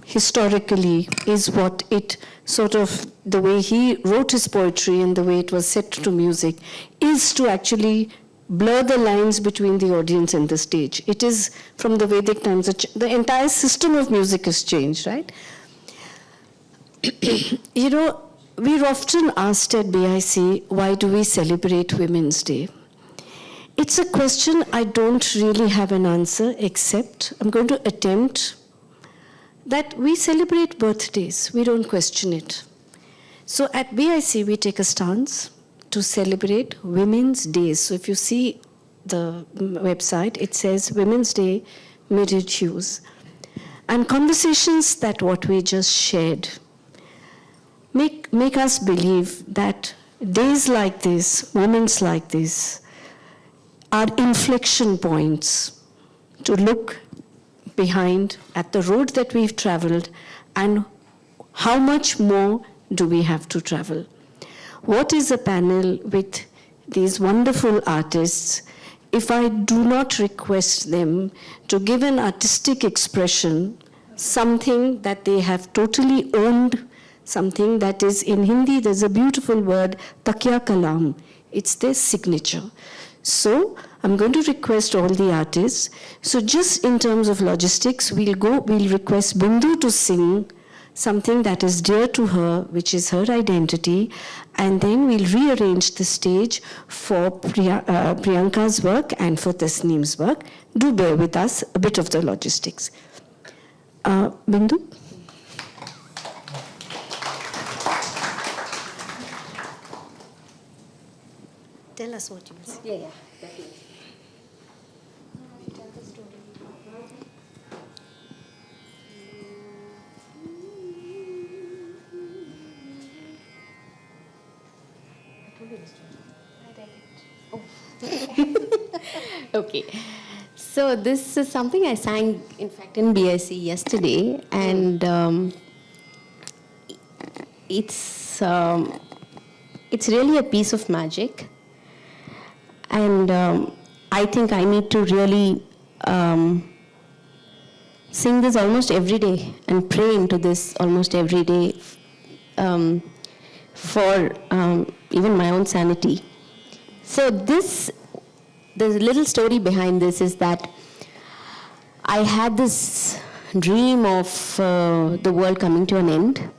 historically is what it sort of, the way he wrote his poetry and the way it was set to music, is to actually blur the lines between the audience and the stage. It is from the Vedic times, the entire system of music has changed, right? You know, we're often asked at BIC, why do we celebrate Women's Day? It's a question I don't really have an answer, except I'm going to attempt that we celebrate birthdays. We don't question it. So at BIC, we take a stance to celebrate Women's Days. So if you see the website, it says Women's Day, Mirrored Hues. And conversations that what we just shared make us believe that days like this, moments like this, are inflection points to look behind at the road that we've traveled and how much more do we have to travel. What is a panel with these wonderful artists if I do not request them to give an artistic expression, something that they have totally owned, something that is, in Hindi, there's a beautiful word, takya kalam. It's their signature. So I'm going to request all the artists. So just in terms of logistics, we'll request Bindu to sing something that is dear to her, which is her identity, and then we'll rearrange the stage for Priyanka's work and for Tasneem's work. Do bear with us a bit of the logistics. Bindu? Tell us what you will say. Yeah, definitely. Okay. So this is something I sang, in fact, in BIC yesterday, and it's really a piece of magic. And I think I need to really sing this almost every day and pray into this almost every day for even my own sanity. So the little story behind this is that I had this dream of the world coming to an end.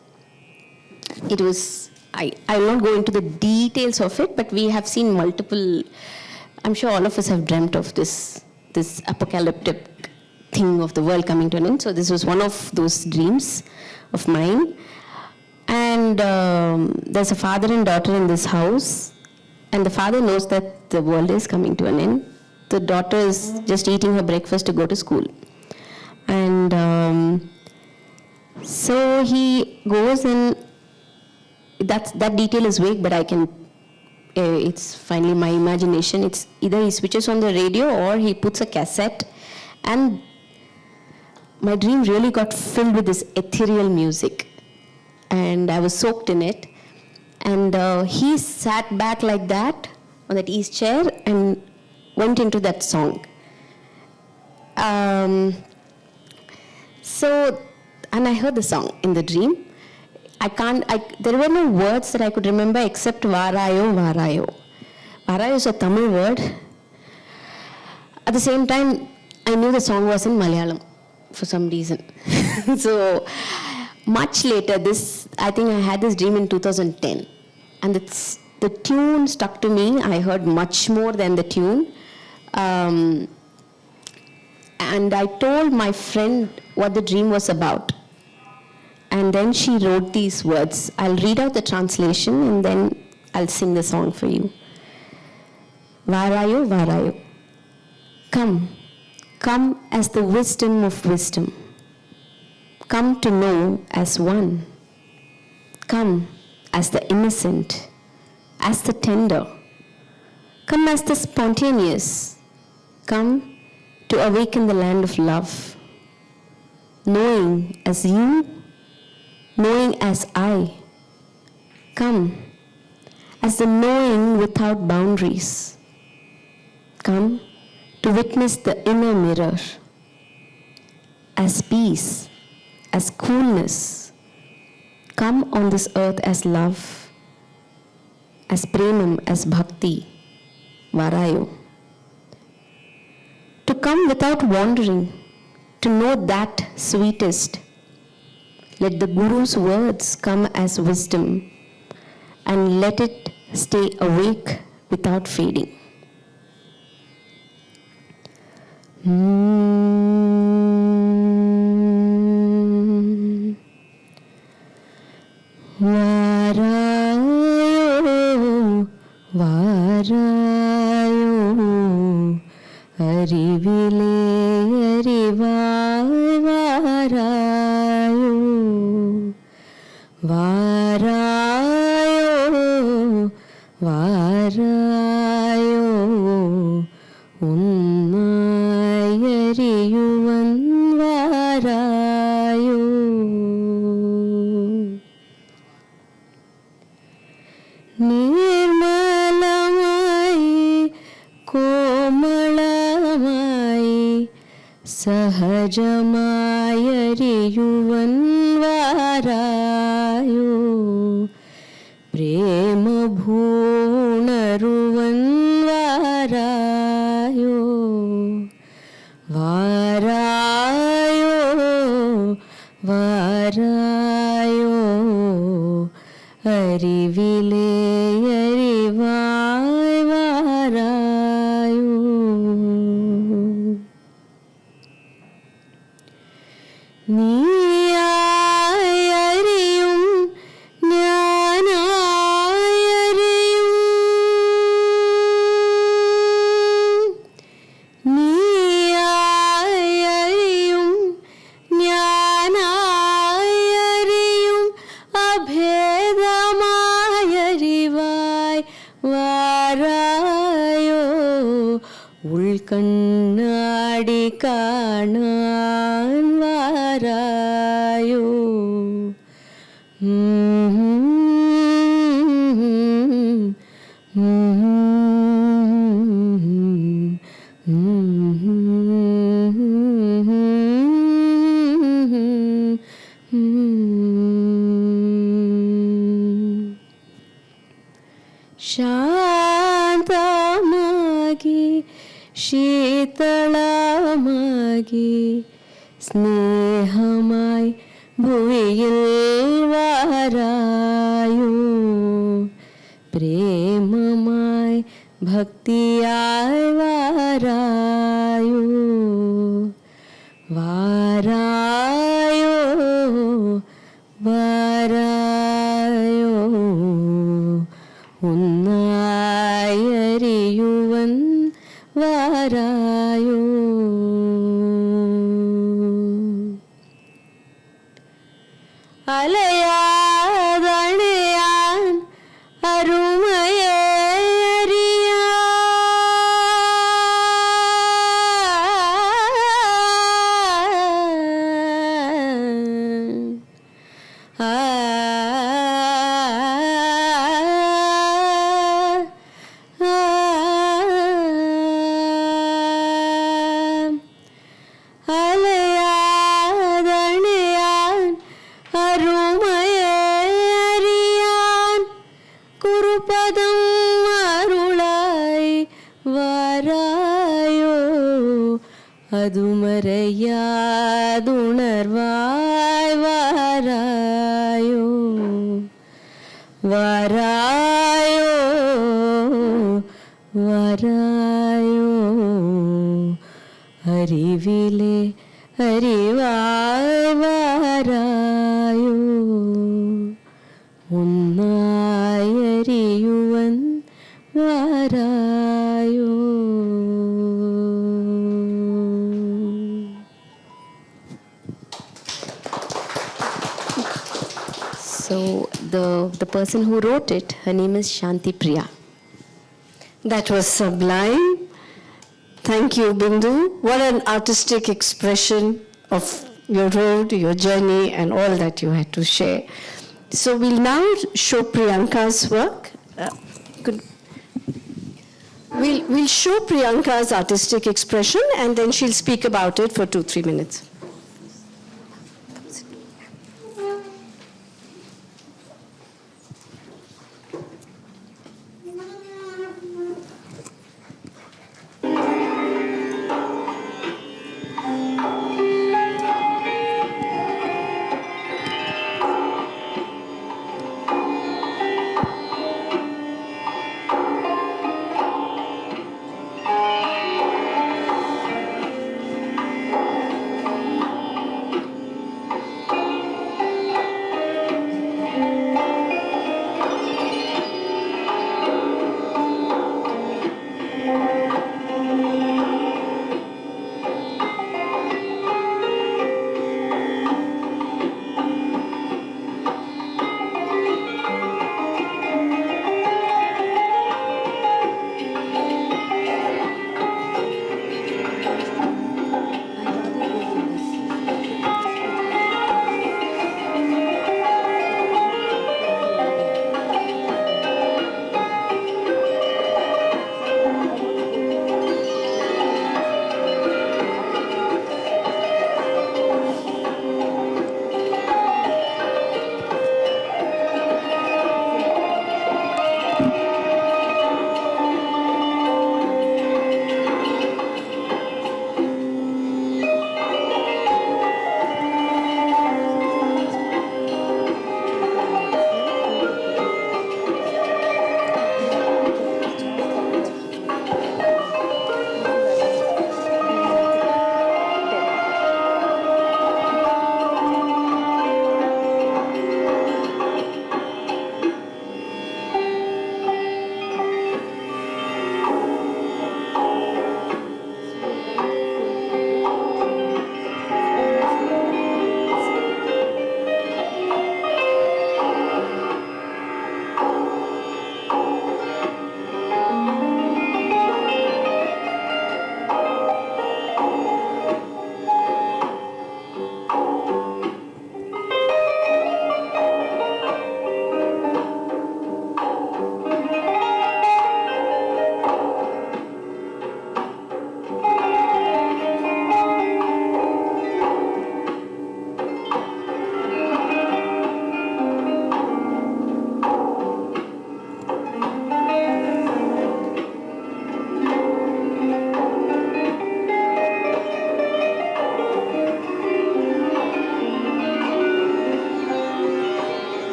It was, I will not go into the details of it, but we have seen multiple, I'm sure all of us have dreamt of this apocalyptic thing of the world coming to an end. So this was one of those dreams of mine. And there's a father and daughter in this house, and the father knows that the world is coming to an end. The daughter is just eating her breakfast to go to school. And so he goes in. That detail is vague, but I can, it's finally my imagination. It's either he switches on the radio or he puts a cassette, and my dream really got filled with this ethereal music, and I was soaked in it. And he sat back like that on that east chair and went into that song. And I heard the song in the dream. There were no words that I could remember except Varayo, Varayo. Varayo is a Tamil word. At the same time, I knew the song was in Malayalam for some reason. So much later, I think I had this dream in 2010. And the tune stuck to me. I heard much more than the tune. And I told my friend what the dream was about. And then she wrote these words. I'll read out the translation and then I'll sing the song for you. Varayo, Varayo. Come, Come as the wisdom of wisdom. Come to know as one. Come as the innocent, as the tender. Come as the spontaneous. Come to awaken the land of love. Knowing as you, knowing as I. Come as the knowing without boundaries. Come to witness the inner mirror. As peace, as coolness. Come on this earth as love, as premam, as bhakti, varayo. To come without wandering, to know that sweetest. Let the Guru's words come as wisdom, and let it stay awake without fading. Varayo, varayo, arivile arivai varayo, varayo, varayo, unnayariyuvan varayo. Nirmalamai, komalamai, sahajamayariyuvan varayo, prema bhunaruvan varayo, varayo, varayo, arivile arivai varayo. Niyai ariyum jnanai ariyum. Niyai ariyum jnanai ariyum abhedamai arivai varayo. Ulkannadi kanan varayo. ಶಾಂತಮಾಗಿ ಶೀತಳಮಾಗಿ ಸ್ನೇಹಮಾಯ್ ಭುವಿயில் ವಾರಾಯೋ ಪ್ರೇಮಮಾಯ್ ಭಕ್ತಿಯಾಯ್ ವಾರಾಯೋ ವಾರಾಯೋ വാരായോ ഒന്നായറിയുവൻ വാരായോ അലയാതണയാൻ അരുമയെ അതുമറയാതുണർവായ് വാരായോ വാരായോ വാരായോ അറിവിലെ അറിവായ് വാരായോ ഒന്നായറിയുവൻ വാരായോ the person who wrote it, her name is Shanti Priya. That was sublime. Thank you, Bindu. What an artistic expression of your road, your journey, and all that you had to share. So we'll now show Priyanka's work. We'll show Priyanka's artistic expression, and then she'll speak about it for 2-3 minutes.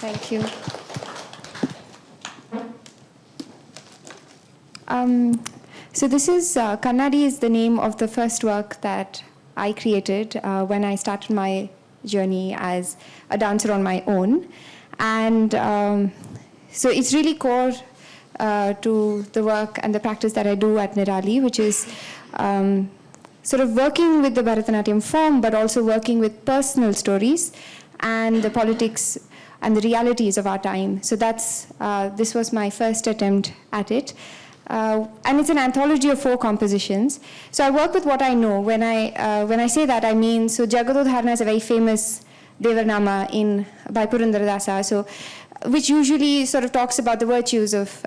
Thank you. So this is, Kannadi is the name of the first work that I created when I started my journey as a dancer on my own. And so it's really core to the work and the practice that I do at Nirali, which is sort of working with the Bharatanatyam form, but also working with personal stories and the politics and the realities of our time. So that's, this was my first attempt at it. And it's an anthology of 4 compositions. So I work with what I know. When I say that, I mean, so Jagadodharana is a very famous Devarnama by Purandaradasa, so, which usually sort of talks about the virtues of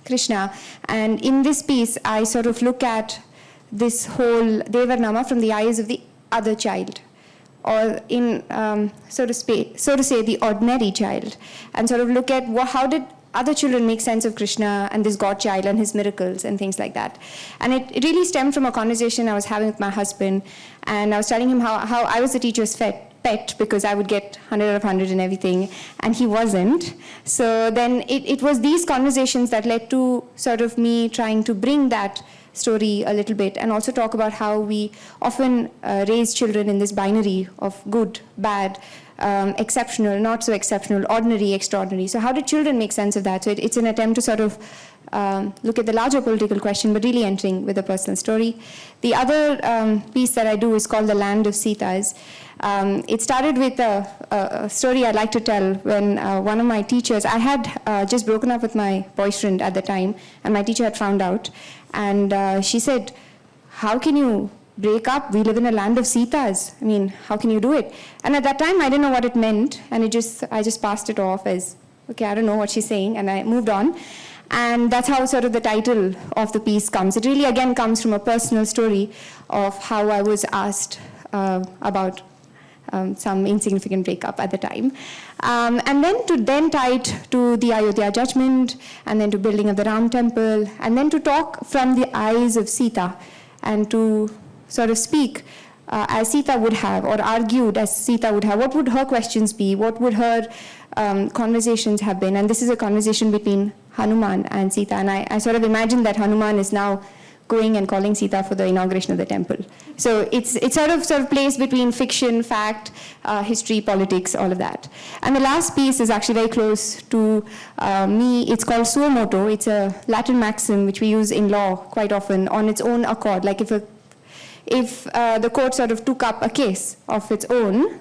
Krishna. And in this piece, I sort of look at this whole Devarnama from the eyes of the other child, or in, so to say, the ordinary child, and sort of look at how did other children make sense of Krishna and this God child and his miracles and things like that. And it really stemmed from a conversation I was having with my husband, and I was telling him how I was the teacher's pet because I would get 100 out of 100 and everything, and he wasn't. So then it was these conversations that led to sort of me trying to bring that story a little bit, and also talk about how we often raise children in this binary of good, bad, exceptional, not so exceptional, ordinary, extraordinary. So how did children make sense of that? So it's an attempt to sort of look at the larger political question, but really entering with a personal story. The other piece that I do is called The Land of Sitas. It started with a story I'd like to tell. When one of my teachers, I had just broken up with my boyfriend at the time, and my teacher had found out. And she said, "How can you break up? We live in a land of Sitas. I mean, how can you do it?" And at that time, I didn't know what it meant, and I just passed it off as, okay, I don't know what she's saying, and I moved on. And that's how sort of the title of the piece comes. It really, again, comes from a personal story of how I was asked about some insignificant breakup at the time. And then tie it to the Ayodhya judgment, and then to building of the Ram temple, and then to talk from the eyes of Sita, and to sort of speak as Sita would have, or argued as Sita would have. What would her questions be? What would her conversations have been? And this is a conversation between Hanuman and Sita. And I sort of imagine that Hanuman is now going and calling Sita for the inauguration of the temple. So it's sort of placed between fiction, fact, history, politics, all of that. And the last piece is actually very close to me. It's called suo moto. It's a Latin maxim which we use in law quite often, on its own accord. Like if the court sort of took up a case of its own,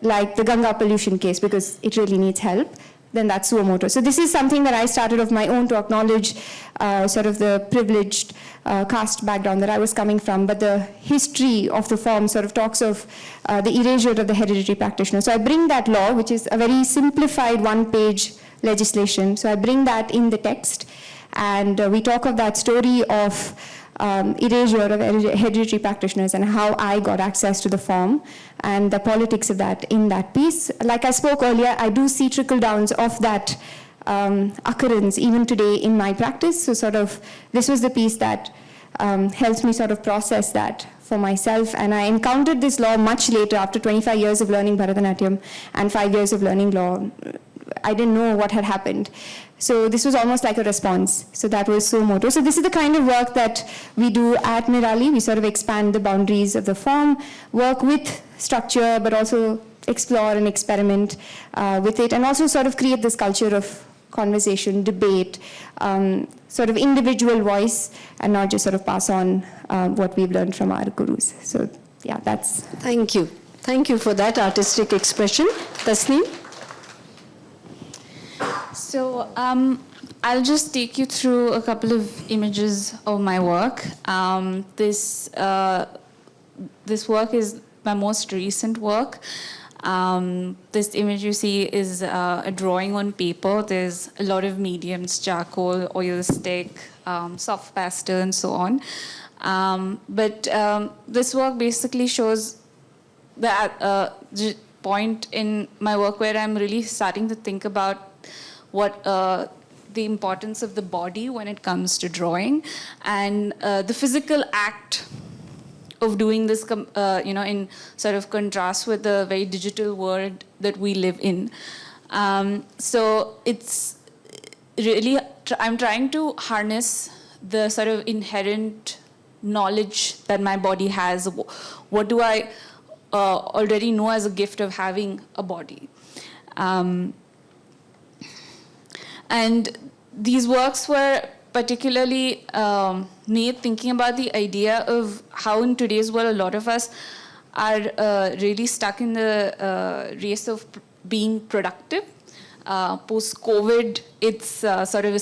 like the Ganga pollution case, because it really needs help, then that's suo moto. So this is something that I started of my own to acknowledge sort of the privileged caste background that I was coming from. But the history of the form sort of talks of the erasure of the hereditary practitioner. So I bring that law, which is a very simplified one-page legislation. So I bring that in the text, and we talk of that story of erasure of hereditary practitioners and how I got access to the form, and the politics of that in that piece. Like I spoke earlier, I do see trickle-downs of that occurrence even today in my practice. So sort of, this was the piece that helps me sort of process that for myself. And I encountered this law much later, after 25 years of learning Bharatanatyam and 5 years of learning law. I didn't know what had happened. So this was almost like a response. So that was suo moto. So this is the kind of work that we do at Nirali. We sort of expand the boundaries of the form, work with structure, but also explore and experiment with it, and also sort of create this culture of conversation, debate, sort of individual voice, and not just sort of pass on what we've learned from our gurus. So yeah, that's... Thank you. Thank you for that artistic expression. Tasneem? So I'll just take you through a couple of images of my work. This work is my most recent work. This image you see is a drawing on paper. There's a lot of mediums: charcoal, oil stick, soft pastel, and so on. But this work basically shows the point in my work where I'm really starting to think about what the importance of the body when it comes to drawing, and the physical act of doing this, in sort of contrast with the very digital world that we live in. So it's really, I'm trying to harness the sort of inherent knowledge that my body has. What do I already know as a gift of having a body? And these works were particularly made thinking about the idea of how in today's world a lot of us are really stuck in the race of being productive. Post-COVID, it's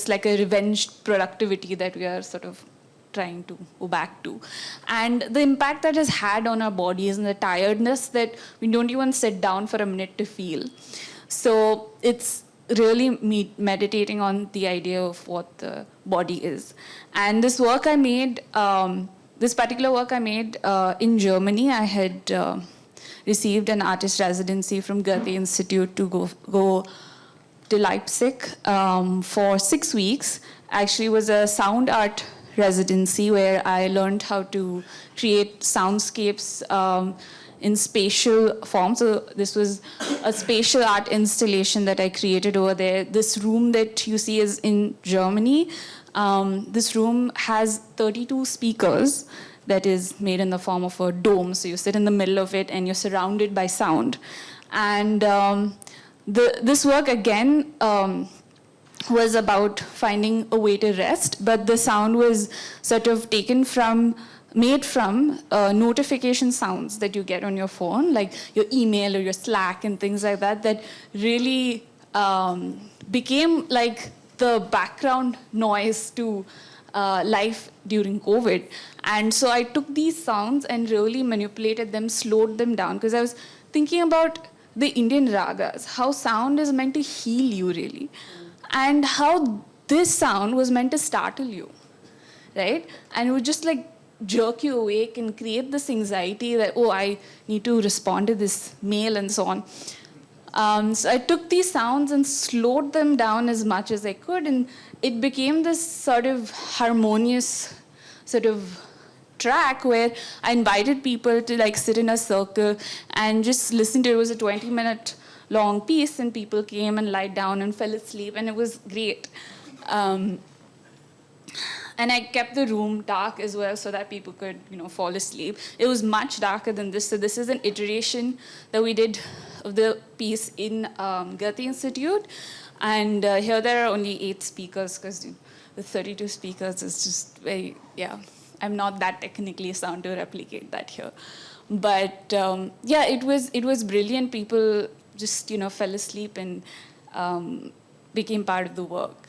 like a revenge productivity that we are sort of trying to go back to. And the impact that has had on our bodies and the tiredness that we don't even sit down for a minute to feel. So it's really meditating on the idea of what the body is. And this work I made, this particular work I made in Germany. I had received an artist residency from Goethe Institute to go to Leipzig for 6 weeks. Actually, it was a sound art residency where I learned how to create soundscapes in spatial form. So this was a spatial art installation that I created over there. This room that you see is in Germany. This room has 32 speakers that is made in the form of a dome. So you sit in the middle of it and you're surrounded by sound. And this work, again, was about finding a way to rest, but the sound was sort of taken from made from notification sounds that you get on your phone, like your email or your Slack and things like that, that really became like the background noise to life during COVID. And so I took these sounds and really manipulated them, slowed them down, because I was thinking about the Indian ragas, how sound is meant to heal you really, and how this sound was meant to startle you, right? And it would just like jerk you awake and create this anxiety that, oh, I need to respond to this mail and so on. So I took these sounds and slowed them down as much as I could, and it became this sort of harmonious sort of track where I invited people to like sit in a circle and just listen to it. It was a 20-minute long piece, and people came and lied down and fell asleep, and it was great. And I kept the room dark as well so that people could, fall asleep. It was much darker than this. So this is an iteration that we did of the piece in Gati Institute. And here there are only 8 speakers because the 32 speakers is just very, I'm not that technically sound to replicate that here. But it was brilliant. People just, fell asleep and became part of the work.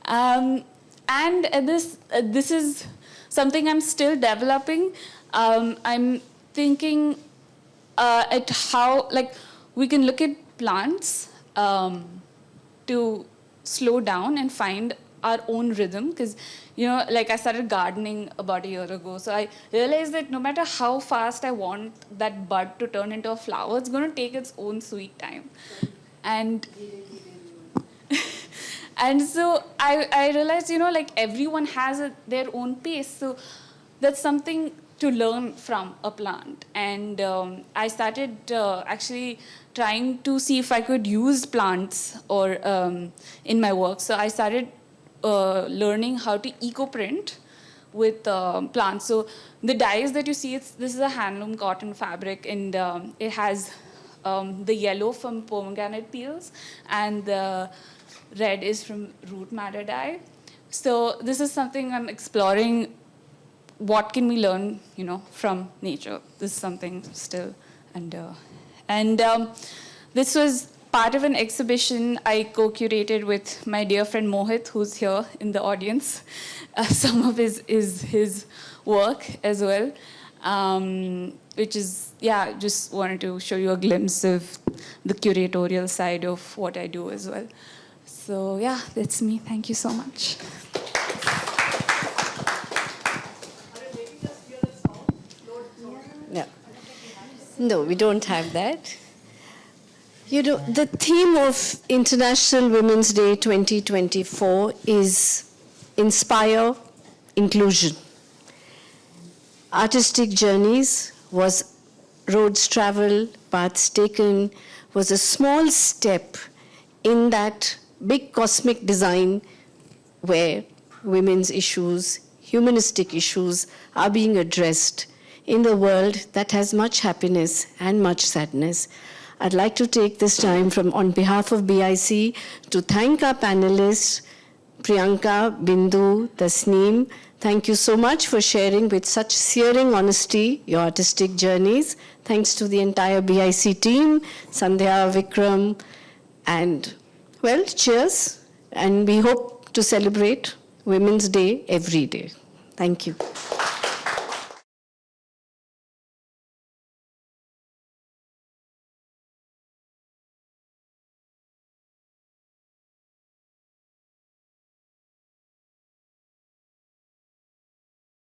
And this is something I'm still developing. I'm thinking at how, like, we can look at plants to slow down and find our own rhythm. Because, like I started gardening about a year ago. So I realized that no matter how fast I want that bud to turn into a flower, it's going to take its own sweet time. And so I realized, like everyone has their own pace. So that's something to learn from a plant. And I started actually trying to see if I could use plants or in my work. So I started learning how to eco-print with plants. So the dyes that you see, this is a handloom cotton fabric, and it has the yellow from pomegranate peels, and the red is from root matter dye. So this is something I'm exploring. What can we learn, from nature? This is something still under. And this was part of an exhibition I co-curated with my dear friend Mohit, who's here in the audience. Some of his work as well, which is, just wanted to show you a glimpse of the curatorial side of what I do as well. So that's me. Thank you so much. Yeah. No, we don't have that. The theme of International Women's Day 2024 is Inspire Inclusion. Artistic Journeys was roads traveled, paths taken, was a small step in that big cosmic design where women's issues, humanistic issues are being addressed in the world that has much happiness and much sadness. I'd like to take this time on behalf of BIC to thank our panelists, Priyanka, Bindhu, Tasneem. Thank you so much for sharing with such searing honesty your artistic journeys. Thanks to the entire BIC team, Sandhya, Vikram, and cheers. And we hope to celebrate Women's Day every day. Thank you.